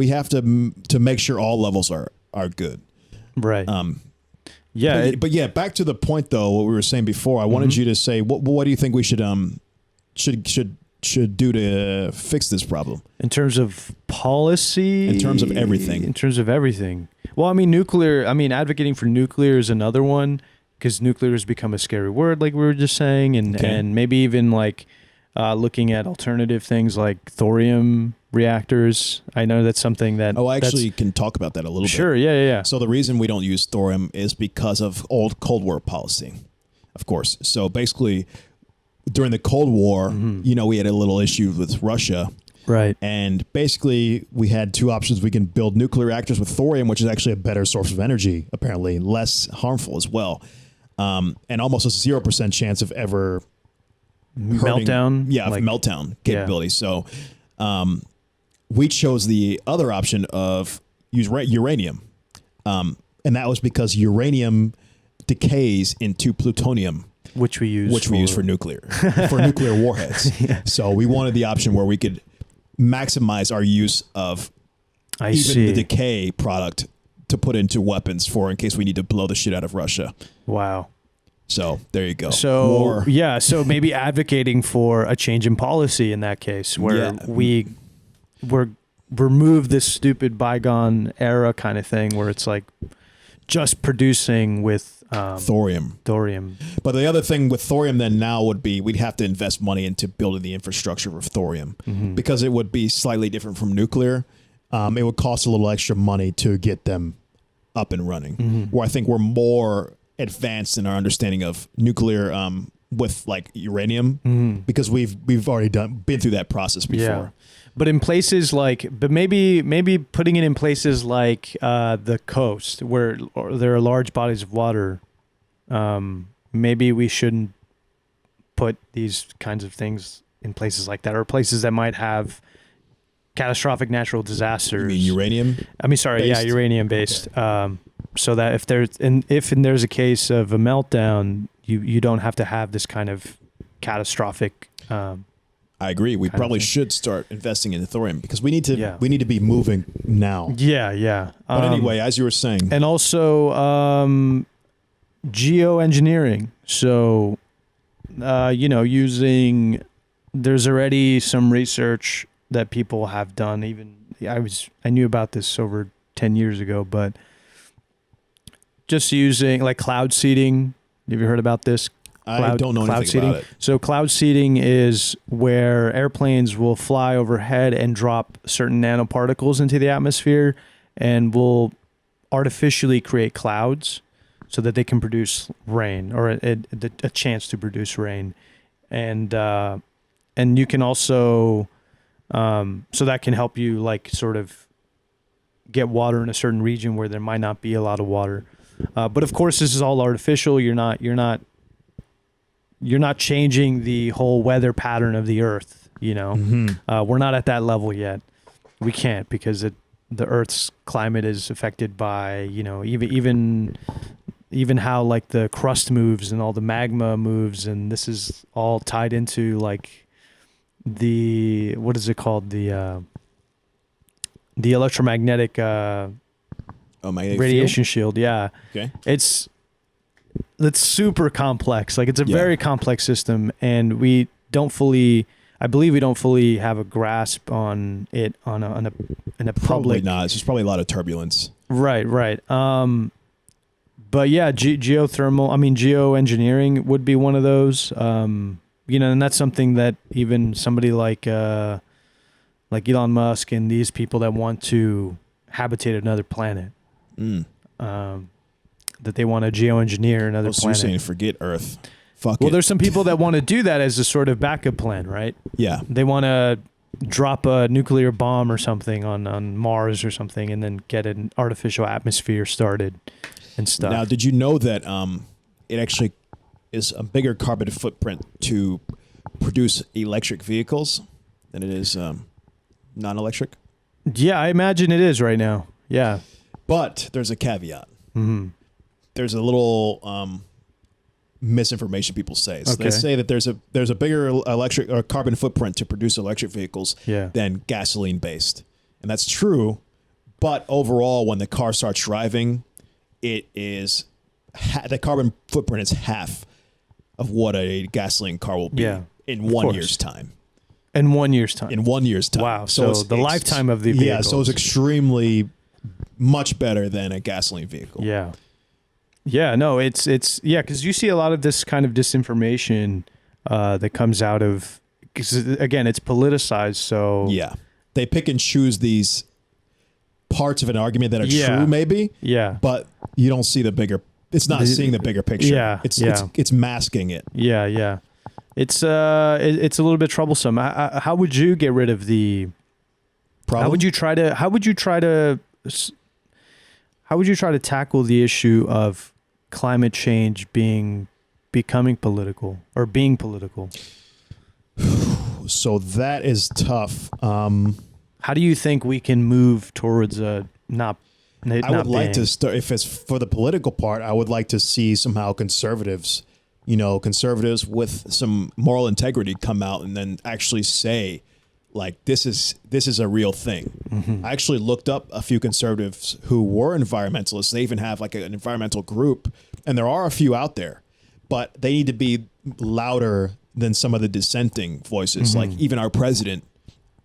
make sure all levels are good. Right. But back to the point though, what we were saying before. I wanted you to say what do you think we should do to fix this problem in terms of policy, in terms of everything. Well, advocating for nuclear is another one, because nuclear has become a scary word, like we were just saying, and maybe even like looking at alternative things like thorium reactors. I know that's something that... I actually can talk about that a little bit. Sure, yeah. So the reason we don't use thorium is because of old Cold War policy, of course. So basically, during the Cold War, we had a little issue with Russia. Right. And basically, we had two options. We can build nuclear reactors with thorium, which is actually a better source of energy, apparently, less harmful as well. And almost a 0% chance of ever... meltdown? Meltdown capability. Yeah. So we chose the other option of use uranium. And that was because uranium decays into plutonium. Which we use for nuclear warheads. Yeah. So we wanted the option where we could maximize our use of the decay product to put into weapons in case we need to blow the shit out of Russia. Wow. So there you go. So so maybe advocating for a change in policy in that case, where we remove this stupid bygone era kind of thing, where it's like just producing with thorium. But the other thing with thorium then now would be we'd have to invest money into building the infrastructure of thorium, because it would be slightly different from nuclear. It would cost a little extra money to get them up and running. Where I think we're more advanced in our understanding of nuclear with like uranium, because we've already been through that process before. Yeah. But in places maybe putting it in places like the coast where there are large bodies of water, maybe we shouldn't put these kinds of things in places like that, or places that might have catastrophic natural disasters. You mean uranium? Uranium based. Okay. So that if there's a case of a meltdown, you don't have to have this kind of catastrophic. I agree. We probably should start investing in thorium, because we need to be moving now. Yeah. But anyway, as you were saying, and also geoengineering. So using, there's already some research that people have done. Even I knew about this over 10 years ago, but just using like cloud seeding. Have you heard about this? I don't know anything about it. So cloud seeding is where airplanes will fly overhead and drop certain nanoparticles into the atmosphere, and will artificially create clouds so that they can produce rain, or a chance to produce rain. And you can also, so that can help you like sort of get water in a certain region where there might not be a lot of water. But of course, this is all artificial. You're not changing the whole weather pattern of the Earth. We're not at that level yet. We can't, because the Earth's climate is affected by even how like the crust moves and all the magma moves, and this is all tied into like the what is it called, the electromagnetic radiation shield. Yeah. Okay. It's super complex. Like it's a very complex system, and I believe we don't fully have a grasp on it in a public. Probably not. It's just probably a lot of turbulence. Right. But yeah, geoengineering would be one of those. And that's something that even somebody like Elon Musk and these people that want to habitate another planet, that they want to geoengineer another planet. So you're saying forget Earth. Fuck it. Well, there's some people that want to do that as a sort of backup plan, right? Yeah. They want to drop a nuclear bomb or something on Mars or something, and then get an artificial atmosphere started and stuff. Now, did you know that it actually is a bigger carbon footprint to produce electric vehicles than it is non-electric? Yeah, I imagine it is right now. Yeah. But there's a caveat. Mm-hmm. There's a little misinformation people say. So they say that there's a bigger electric or carbon footprint to produce electric vehicles than gasoline based, and that's true. But overall, when the car starts driving, it is the carbon footprint is half of what a gasoline car will be in 1 year's time. In 1 year's time. In 1 year's time. Wow. So the lifetime of the vehicle. Yeah. So it's extremely much better than a gasoline vehicle. Yeah. Yeah. No, it's because you see a lot of this kind of disinformation that comes out of, because again, it's politicized. So they pick and choose these parts of an argument that are true, maybe. Yeah. But you don't see the bigger. It's not seeing the bigger picture. Yeah. It's masking it. Yeah. Yeah. It's a little bit troublesome. How would you get rid of the problem? How would you try to tackle the issue of climate change becoming political or being political? So that is tough. How do you think we can move towards not? I would like to start, if it's for the political part, I would like to see somehow conservatives with some moral integrity come out and then actually say, like, this is a real thing. Mm-hmm. I actually looked up a few conservatives who were environmentalists. They even have like an environmental group, and there are a few out there, but they need to be louder than some of the dissenting voices. Mm-hmm. Like even our president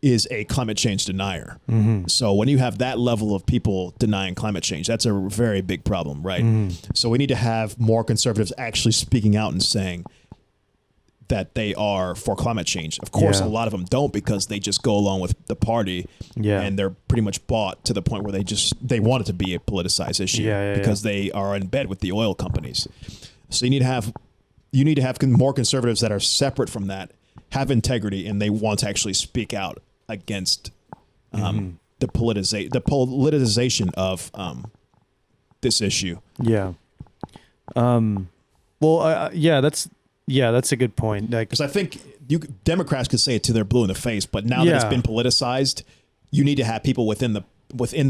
is a climate change denier. Mm-hmm. So when you have that level of people denying climate change, that's a very big problem, right? Mm-hmm. So we need to have more conservatives actually speaking out and saying that they are for climate change. Of course, a lot of them don't, because they just go along with the party and they're pretty much bought to the point where they want it to be a politicized issue because they are in bed with the oil companies. So you need to have more conservatives that are separate from that, have integrity, and they want to actually speak out against the politicization of this issue. Yeah. That's a good point. Because I think Democrats could say it till they're blue in the face, but now that it's been politicized, you need to have people within the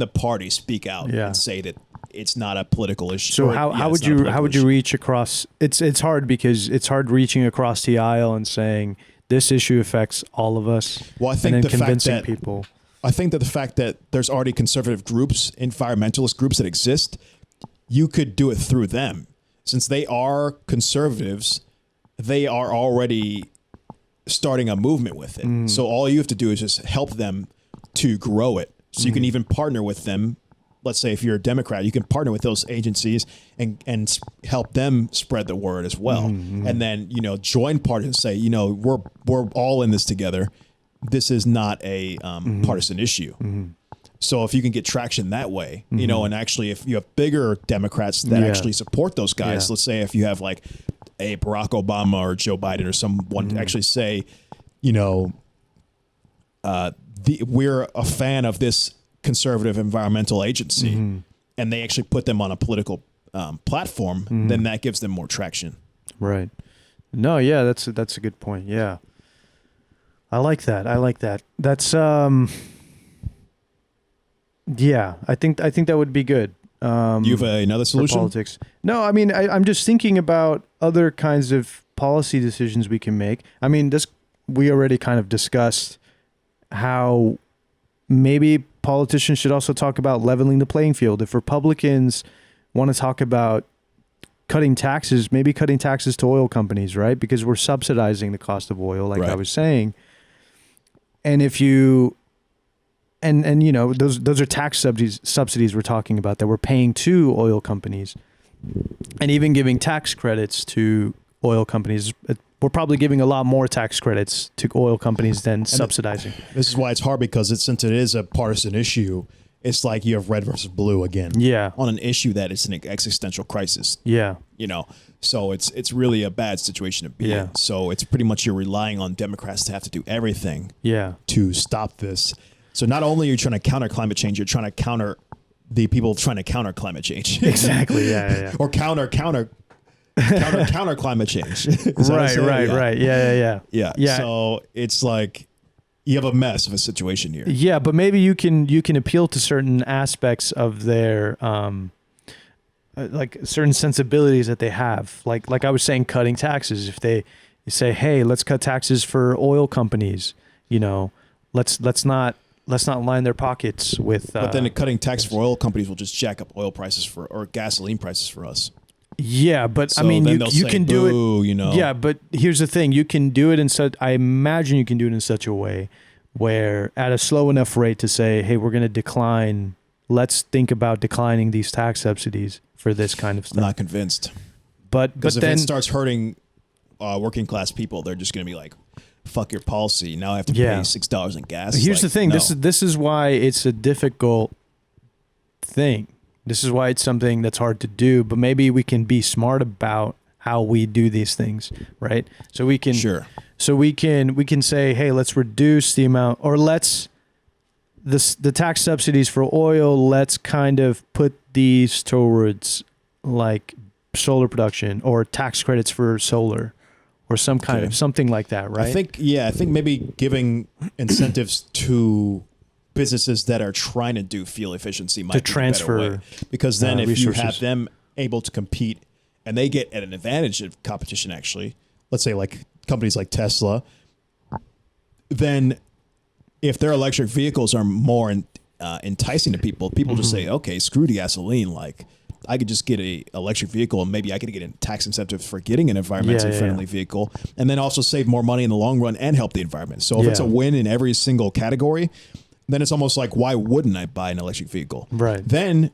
party speak out and say that it's not a political issue. So how would you reach across? It's hard because it's hard reaching across the aisle and saying this issue affects all of us. Well, I think and then convincing people. I think that the fact that there's already conservative groups, environmentalist groups that exist, you could do it through them. Since they are conservatives, they are already starting a movement with it. So all you have to do is just help them to grow it. So you can even partner with them. Let's say if you're a Democrat, you can partner with those agencies and help them spread the word as well. And then, join parties and say, we're all in this together. This is not a partisan issue. So if you can get traction that way, and actually if you have bigger Democrats that actually support those guys, let's say if you have like a Barack Obama or Joe Biden or someone to actually say, we're a fan of this conservative environmental agency, and they actually put them on a political platform, then that gives them more traction. Right. No, yeah, that's a good point. Yeah. I like that. That's yeah, I think that would be good. You have another solution? Politics. No, I mean, I'm just thinking about other kinds of policy decisions we can make. I mean, we already kind of discussed how maybe politicians should also talk about leveling the playing field. If Republicans want to talk about cutting taxes, maybe cutting taxes to oil companies, right? Because we're subsidizing the cost of oil, like I was saying. And if you, and those are tax subsidies we're talking about that we're paying to oil companies, and even giving tax credits to oil companies. We're probably giving a lot more tax credits to oil companies than subsidizing. This is why it's hard, because since it is a partisan issue, it's like you have red versus blue again. Yeah. On an issue that is an existential crisis. Yeah. So it's really a bad situation to be in. So it's pretty much you're relying on Democrats to have to do everything to stop this. So not only are you trying to counter climate change, you're trying to counter the people trying to counter climate change. Exactly. Yeah. Or counter climate change. Right. Yeah. So it's like you have a mess of a situation here. Yeah, but maybe you can appeal to certain aspects of their like certain sensibilities that they have. Like I was saying, cutting taxes. If they say, hey, let's cut taxes for oil companies, let's not line their pockets with. But then cutting tax for oil companies will just jack up oil prices or gasoline prices for us. Yeah, but So I mean, then you they'll can say, do "Boo," it. Yeah, but here's the thing: you can do it in such. I imagine you can do it in such a way where, at a slow enough rate to say, "Hey, we're going to decline. Let's think about declining these tax subsidies for this kind of stuff." I'm not convinced. But Because if then it starts hurting working class people, they're just going to be like, "Fuck your policy." Now I have to pay $6 in gas. Here's the thing: no. this is why it's a difficult thing. This is why it's something that's hard to do. But maybe we can be smart about how we do these things, right? So we can So we can say, hey, let's reduce the amount, or the tax subsidies for oil. Let's kind of put these towards like solar production or tax credits for solar, or some kind of something like that, right? I think maybe giving incentives to businesses that are trying to do fuel efficiency might be transfer a better way. Because then if resources. you have them able to compete and they get at an advantage of competition, actually, Let's say like companies like Tesla. then if their electric vehicles are more enticing to people just say, okay, screw the gasoline. Like, I could just get a electric vehicle and maybe I could get a tax incentive for getting an environmentally friendly vehicle, and then also save more money in the long run and help the environment. So if it's a win in every single category, then it's almost like, why wouldn't I buy an electric vehicle? Right. Then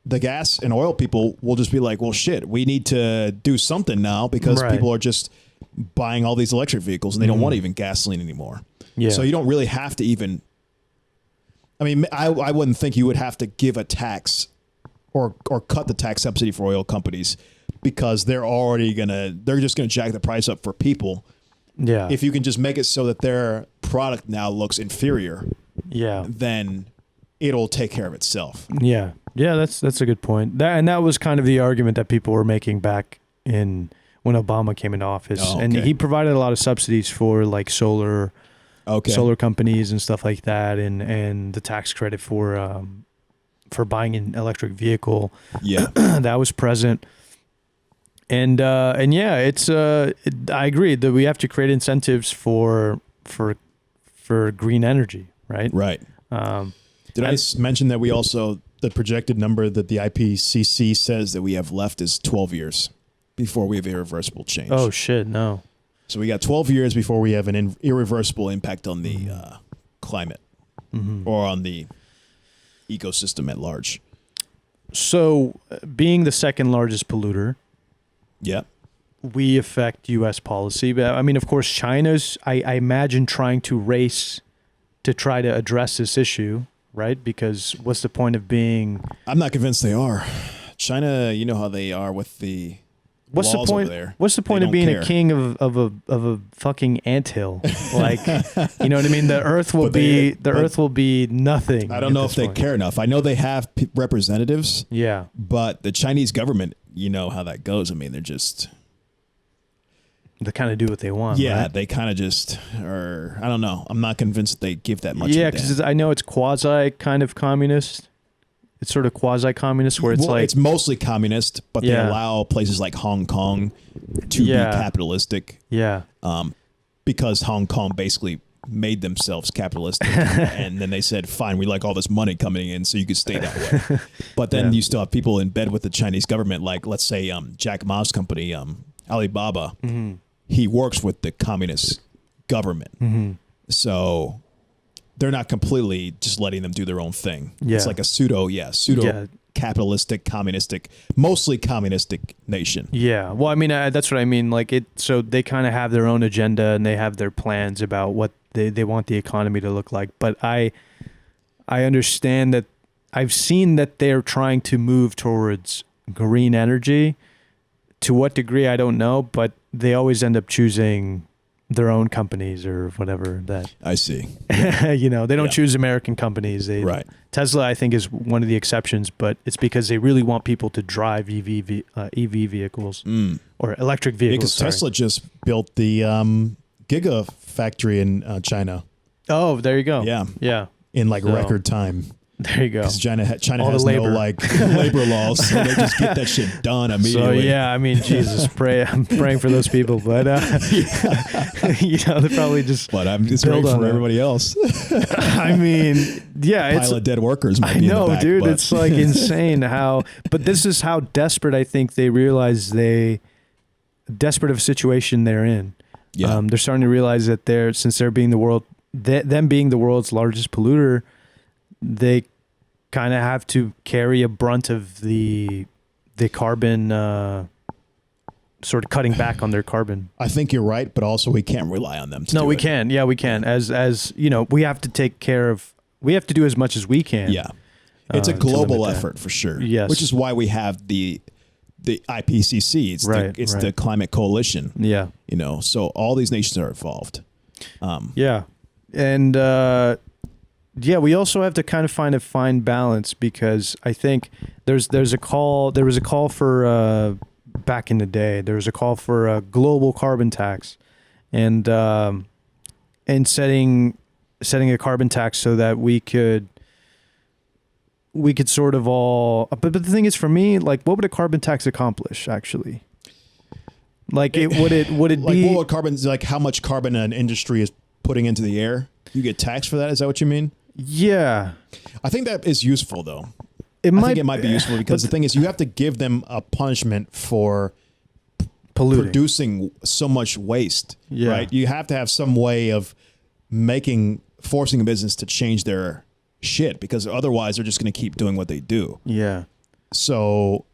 the gas and oil people will just be like, well, shit, we need to do something now because people are just buying all these electric vehicles and they don't want even gasoline anymore. Yeah. So you don't really have to even, I mean, I wouldn't think you would have to give a tax or cut the tax subsidy for oil companies because they're just going to jack the price up for people. Yeah. If you can just make it so that their product now looks inferior, then it'll take care of itself. Yeah. Yeah, that's a good point. That was kind of the argument that people were making back in when Obama came into office. Oh, okay. And he provided a lot of subsidies for like solar companies and stuff like that, and the tax credit for buying an electric vehicle. Yeah. That was present. And yeah, it's I agree that we have to create incentives for green energy, right? Right. Did I mention that we also, the projected number that the IPCC says that we have left is 12 years before we have irreversible change? Oh shit, no. So we got 12 years before we have an irreversible impact on the climate or on the ecosystem at large. So being the second largest polluter, we affect U.S. policy. But I mean, of course, China's, I imagine, trying to race to try to address this issue, right? Because what's the point of being... I'm not convinced they are. China, you know how they are with the what's laws the point, over there. What's the point of being a king of a fucking anthill? Like, you know what I mean? The earth will earth will be nothing. I don't know if they care enough. I know they have representatives. Yeah. But the Chinese government, you know how that goes. I mean, they're just... They kind of do what they want. Yeah, right? they kind of just are. I don't know. I'm not convinced they give that much. Yeah, because I know it's quasi kind of communist. It's sort of quasi communist where it's like it's mostly communist, but they allow places like Hong Kong to be capitalistic. Yeah. Because Hong Kong basically made themselves capitalistic, and then they said, "Fine, we like all this money coming in, so you could stay that way." But then you still have people in bed with the Chinese government, like let's say Jack Ma's company, Alibaba. Mm-hmm. He works with the communist government. So they're not completely just letting them do their own thing. Yeah. It's like a pseudo capitalistic, communistic, mostly communistic nation. Yeah. Well, I mean, that's what I mean. Like so they kind of have their own agenda and they have their plans about what they want the economy to look like. But I understand that I've seen that they're trying to move towards green energy. To what degree, I don't know, but they always end up choosing their own companies or whatever that. I see. You know, they don't choose American companies. Right. Tesla, I think, is one of the exceptions, but it's because they really want people to drive EV vehicles or electric vehicles. Because Tesla just built the Giga factory in China. Oh, there you go. Yeah. Yeah. In record time. There you go. Because China All has the labor. no like labor laws, so they just get that shit done So immediately. yeah, I mean, Jesus, I'm praying for those people, but they probably just. But I'm just build waiting on for that. everybody else. I mean, yeah, it's. Pile of dead workers. Might I be in the know, back, dude. but- It's like insane how. But this is how desperate I think they realize desperate of a situation they're in. Yeah. They're starting to realize that since they're being them being the world's largest polluter, they kind of have to carry a brunt of the carbon, sort of cutting back on their carbon. I think you're right, but also we can't rely on them. No, we can. Yeah, we can. As you know, we have to take care of. We have to do as much as we can. Yeah, it's a to global limit that. effort for sure. Yes. Which is why we have the IPCC. It's Right, it's right. the Climate Coalition. Yeah. So all these nations are involved. Yeah. And we also have to kind of find a fine balance, because I think there was a call for back in the day, there was a call for a global carbon tax, and setting a carbon tax so that we could sort of all, but the thing is, for me, like, what would a carbon tax accomplish actually? Like, would it Like be what would carbon, like how much carbon an industry is putting into the air? You get taxed for that? Is that what you mean? Yeah, I think that is useful though. it I might think it might be useful because the thing is, you have to give them a punishment for polluting. producing so much waste. Yeah. Right. You have to have some way of forcing a business to change their shit, because otherwise they're just going to keep doing what they do. Yeah. So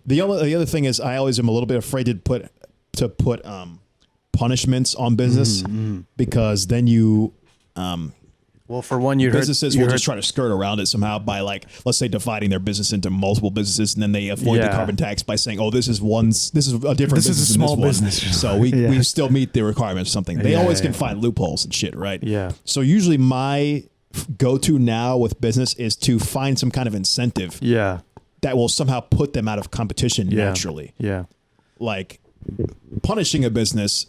the other thing is, I always am a little bit afraid to put punishments on business, because then Well, for one, you businesses heard, will just try to skirt around it somehow by, like, let's say, dividing their business into multiple businesses, and then they avoid the Yeah. carbon tax by saying, "Oh, this is a different This is business a than small this one." business. So we Yeah. still meet the requirements of something. They Yeah, always yeah. can find loopholes and shit, right? Yeah. So usually my go-to now with business is to find some kind of incentive Yeah. that will somehow put them out of competition Yeah. naturally. Yeah. Like, punishing a business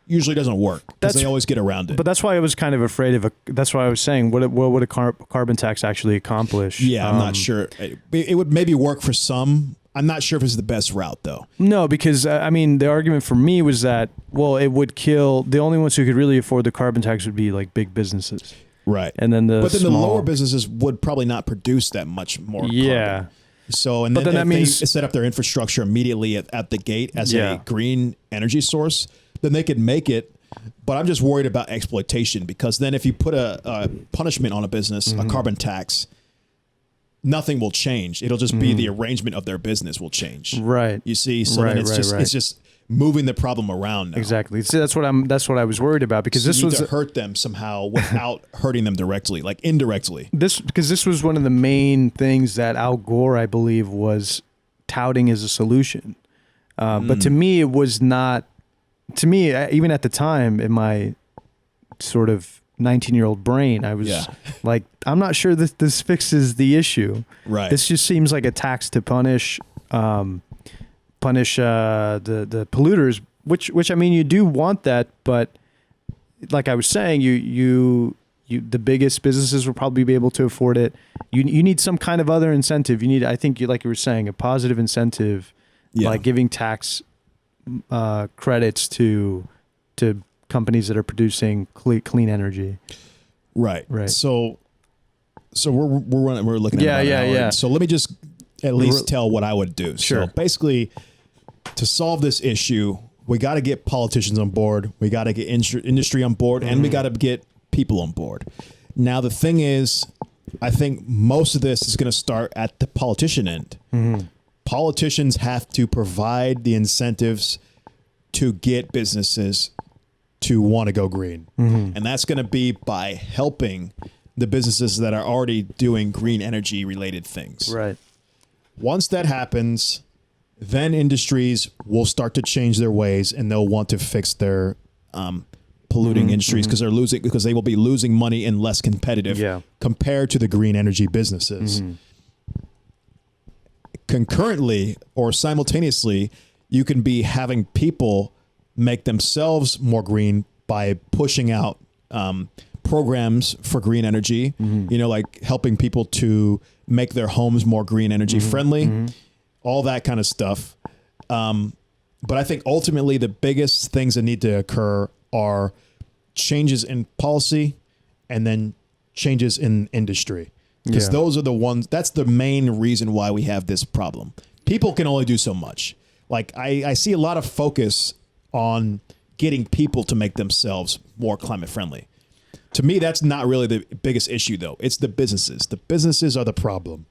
usually doesn't work, because That's- they always get around it. But that's why I was kind of afraid of that's why I was saying, what would a carbon tax actually accomplish? Yeah, I'm not sure. It would maybe work for some. I'm not sure if it's the best route, though. No, because I mean, the argument for me was that, well, it would kill the only ones who could really afford the carbon tax would be like big businesses, Right. and then the the small, lower businesses would probably not produce that much more Yeah. carbon. So, and But then, then if that means- they set up their infrastructure immediately at the gate as Yeah. a green energy source, then they could make it. But I'm just worried about exploitation, because then if you put a punishment on a business, a carbon tax, nothing will change. It'll just be the arrangement of their business will change. Right. You see? So Right, then it's right, right. it's just moving the problem around now. Exactly. See, that's what I was worried about, because So this you need was to hurt them somehow without hurting them directly, like indirectly. because this was one of the main things that Al Gore, I believe, was touting as a solution. But to me, it was not. To me, even at the time, in my sort of 19-year-old brain, I was Yeah. like, I'm not sure that this fixes the issue. Right. This just seems like a tax to punish the polluters, which I mean, you do want that, but like I was saying, you the biggest businesses will probably be able to afford it. You need some kind of other incentive. You need, I think, like you were saying, a positive incentive, Yeah. like giving tax credits to companies that are producing clean energy. Right. Right. So we're looking at Yeah, about an yeah, hour. yeah. So let me just at least tell what I would do. Sure. So basically, to solve this issue, we got to get politicians on board. We got to get industry on board, and we got to get people on board. Now, the thing is, I think most of this is going to start at the politician end. Politicians have to provide the incentives to get businesses to want to go green. And that's going to be by helping the businesses that are already doing green energy related things. Right. Once that happens, then industries will start to change their ways, and they'll want to fix their polluting industries because they will be losing money and less competitive compared to the green energy businesses. Concurrently or simultaneously, you can be having people make themselves more green by pushing out programs for green energy, like helping people to make their homes more green energy friendly, all that kind of stuff. But I think ultimately the biggest things that need to occur are changes in policy and then changes in industry. Because those are the ones, that's the main reason why we have this problem. People can only do so much. Like I see a lot of focus on getting people to make themselves more climate friendly. To me, that's not really the biggest issue, though. It's the businesses. The businesses are the problem.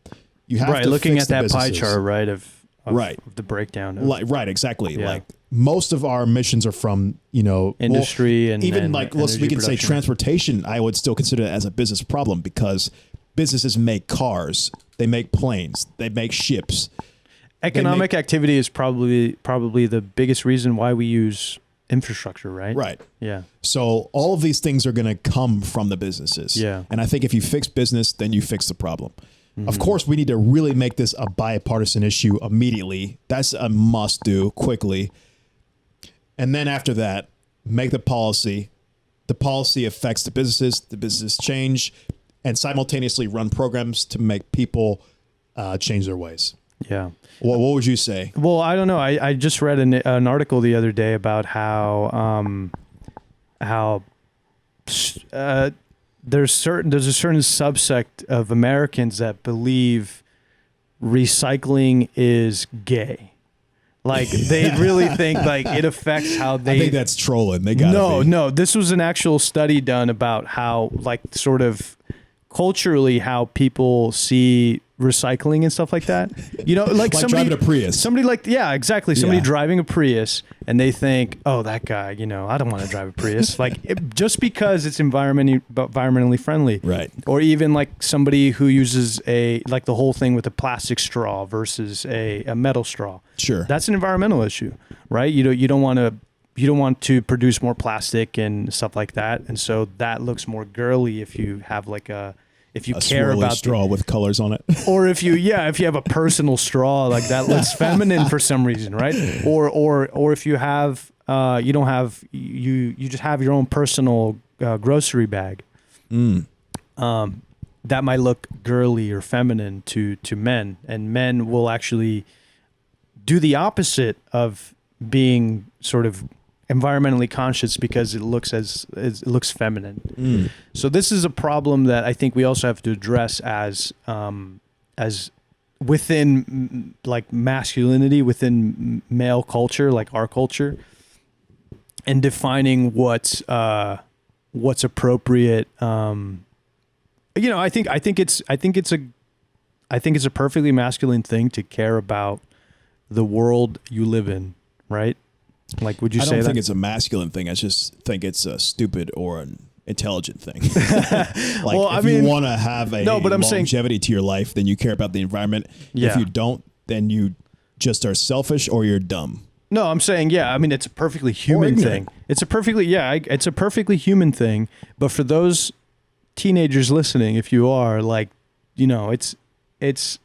You have to looking fix at the that businesses. pie chart, right? Of Right. the breakdown. Right, exactly. Yeah. Like most of our emissions are from, industry and even and like energy we can say production. transportation. I would still consider it as a business problem because businesses make cars, they make planes, they make ships. Economic activity is probably the biggest reason why we use infrastructure, right? Right. Yeah. So all of these things are going to come from the businesses. Yeah. And I think if you fix business, then you fix the problem. Of course, we need to really make this a bipartisan issue immediately. That's a must do quickly. And then after that, make the policy. The policy affects the businesses change, and simultaneously run programs to make people change their ways. Yeah. What would you say? Well, I don't know. I just read an article the other day about how there's a certain subsect of Americans that believe recycling is gay. Like they really think like it affects how they. I think that's trolling. They got No. This was an actual study done about how like sort of culturally how people see recycling and stuff like that. Like somebody driving a Prius. Somebody exactly. Somebody Yeah. driving a Prius and they think, oh, that guy, I don't want to drive a Prius. Just because it's environmentally friendly. Right. Or even like somebody who uses the whole thing with a plastic straw versus a metal straw. Sure. That's an environmental issue, right? You don't want to produce more plastic and stuff like that. And so that looks more girly if you have if you care swirly about straw with colors on it. or if you have a personal straw, like that looks feminine for some reason, right? Or if you have you just have your own personal grocery bag. That might look girly or feminine to men, and men will actually do the opposite of being sort of environmentally conscious because it looks feminine. So this is a problem that I think we also have to address as within like masculinity, within male culture, like our culture, and defining what's appropriate. I think it's a perfectly masculine thing to care about the world you live in, right? Like, would you say that? I don't think it's a masculine thing. I just think it's a stupid or an intelligent thing. If you want to have a longevity to your life, then you care about the environment. Yeah. If you don't, then you just are selfish or you're dumb. No, I'm saying, it's a perfectly human thing. It's a perfectly human thing. But for those teenagers listening, if you are it's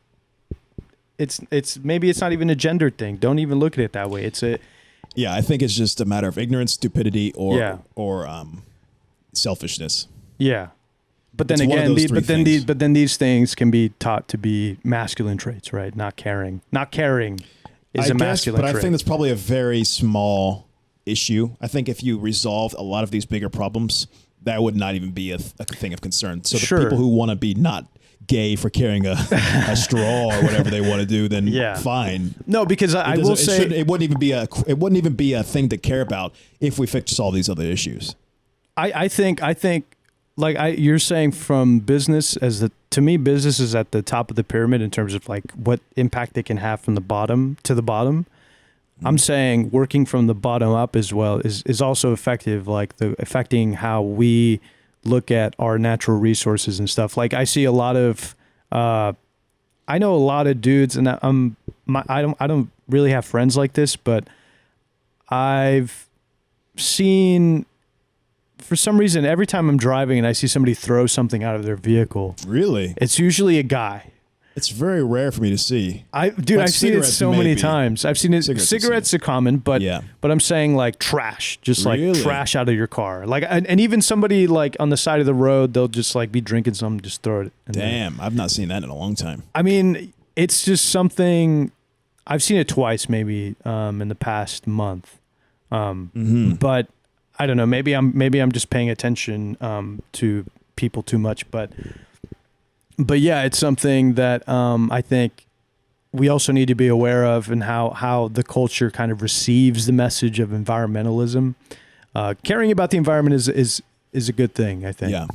maybe it's not even a gender thing. Don't even look at it that way. I think it's just a matter of ignorance, stupidity, or selfishness. Yeah. But then again, these things can be taught to be masculine traits, right? Not caring. Not caring is a masculine trait. But I think that's probably a very small issue. I think if you resolved a lot of these bigger problems, that would not even be a thing of concern. So the people who want to be not gay for carrying a straw or whatever they want to do, then fine. No, because I will say it wouldn't even be a thing to care about if we fix all these other issues. I think you're saying from business to me, business is at the top of the pyramid in terms of like what impact they can have from the bottom to the bottom. I'm saying working from the bottom up as well is also effective, affecting how we look at our natural resources and stuff. Like I see a lot of, I know a lot of dudes, and I don't really have friends like this, but I've seen, for some reason, every time I'm driving and I see somebody throw something out of their vehicle, really, it's usually a guy. It's very rare for me to see. I've seen it so many times. I've seen it. Cigarettes are common, but I'm saying like trash, just like trash out of your car. Like, and even somebody like on the side of the road, they'll just like be drinking something, just throw it. Damn, I've not seen that in a long time. I mean, it's just something. I've seen it twice, maybe in the past month. But I don't know. Maybe I'm just paying attention to people too much, but yeah, it's something that I think we also need to be aware of, and how the culture kind of receives the message of environmentalism. Caring about the environment is a good thing, I think. Yeah.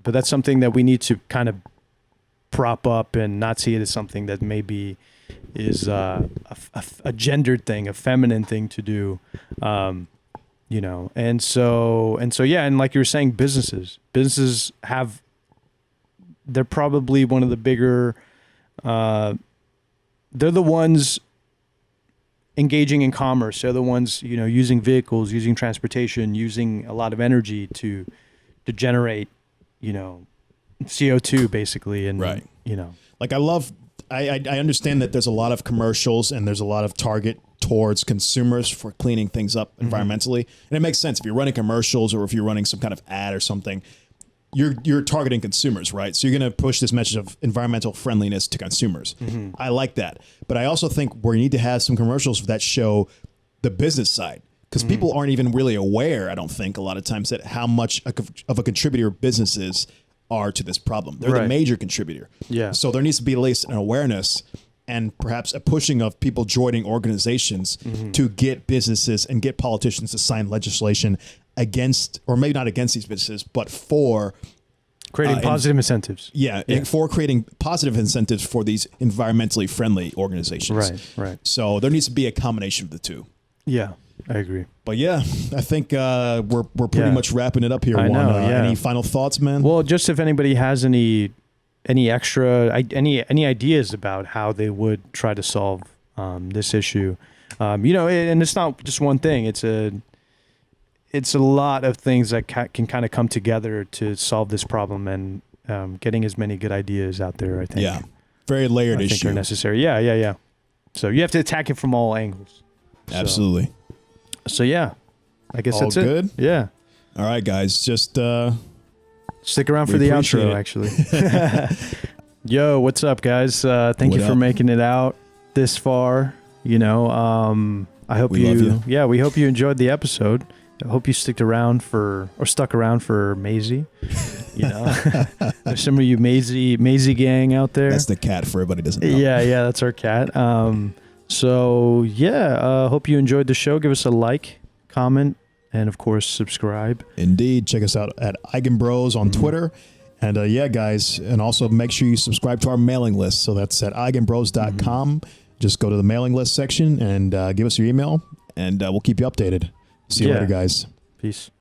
But that's something that we need to kind of prop up and not see it as something that maybe is a gendered thing, a feminine thing to do. And so yeah, and like you were saying, businesses have. They're probably one of the bigger, they're the ones engaging in commerce. They're the ones, using vehicles, using transportation, using a lot of energy to generate, CO2 basically. And, right. Like I understand that there's a lot of commercials and there's a lot of target towards consumers for cleaning things up environmentally. And it makes sense if you're running commercials or if you're running some kind of ad or something. You're targeting consumers, right? So you're going to push this message of environmental friendliness to consumers. I like that. But I also think we need to have some commercials that show the business side, because people aren't even really aware, I don't think, a lot of times, that how much of a contributor businesses are to this problem. They're the major contributor. Yeah. So there needs to be at least an awareness and perhaps a pushing of people joining organizations to get businesses and get politicians to sign legislation against, or maybe not against these businesses, but for creating positive incentives. Yeah, for creating positive incentives for these environmentally friendly organizations. Right. So there needs to be a combination of the two. Yeah, I agree. But yeah, I think we're pretty much wrapping it up here. I know, Any final thoughts, man? Well, just if anybody has any extra any ideas about how they would try to solve this issue, and it's not just one thing. It's a lot of things that can kind of come together to solve this problem, and getting as many good ideas out there, I think. Yeah, very layered issue. I think are necessary. Yeah. So you have to attack it from all angles. Absolutely. So yeah, I guess that's good? it. Yeah. All right, guys, just stick around for the outro, actually. Yo, what's up, guys? Thank you for making it out this far. I hope we love you. Yeah, we hope you enjoyed the episode. I hope you stuck around for Maisie. There's some of you Maisie gang out there. That's the cat for everybody who doesn't know. Yeah, that's our cat. So yeah, hope you enjoyed the show. Give us a like, comment, and of course subscribe. Indeed, check us out at Eigenbros on Twitter. And yeah, guys, and also make sure you subscribe to our mailing list. So that's at eigenbros.com. Just go to the mailing list section and give us your email, and we'll keep you updated. See you later, guys. Peace.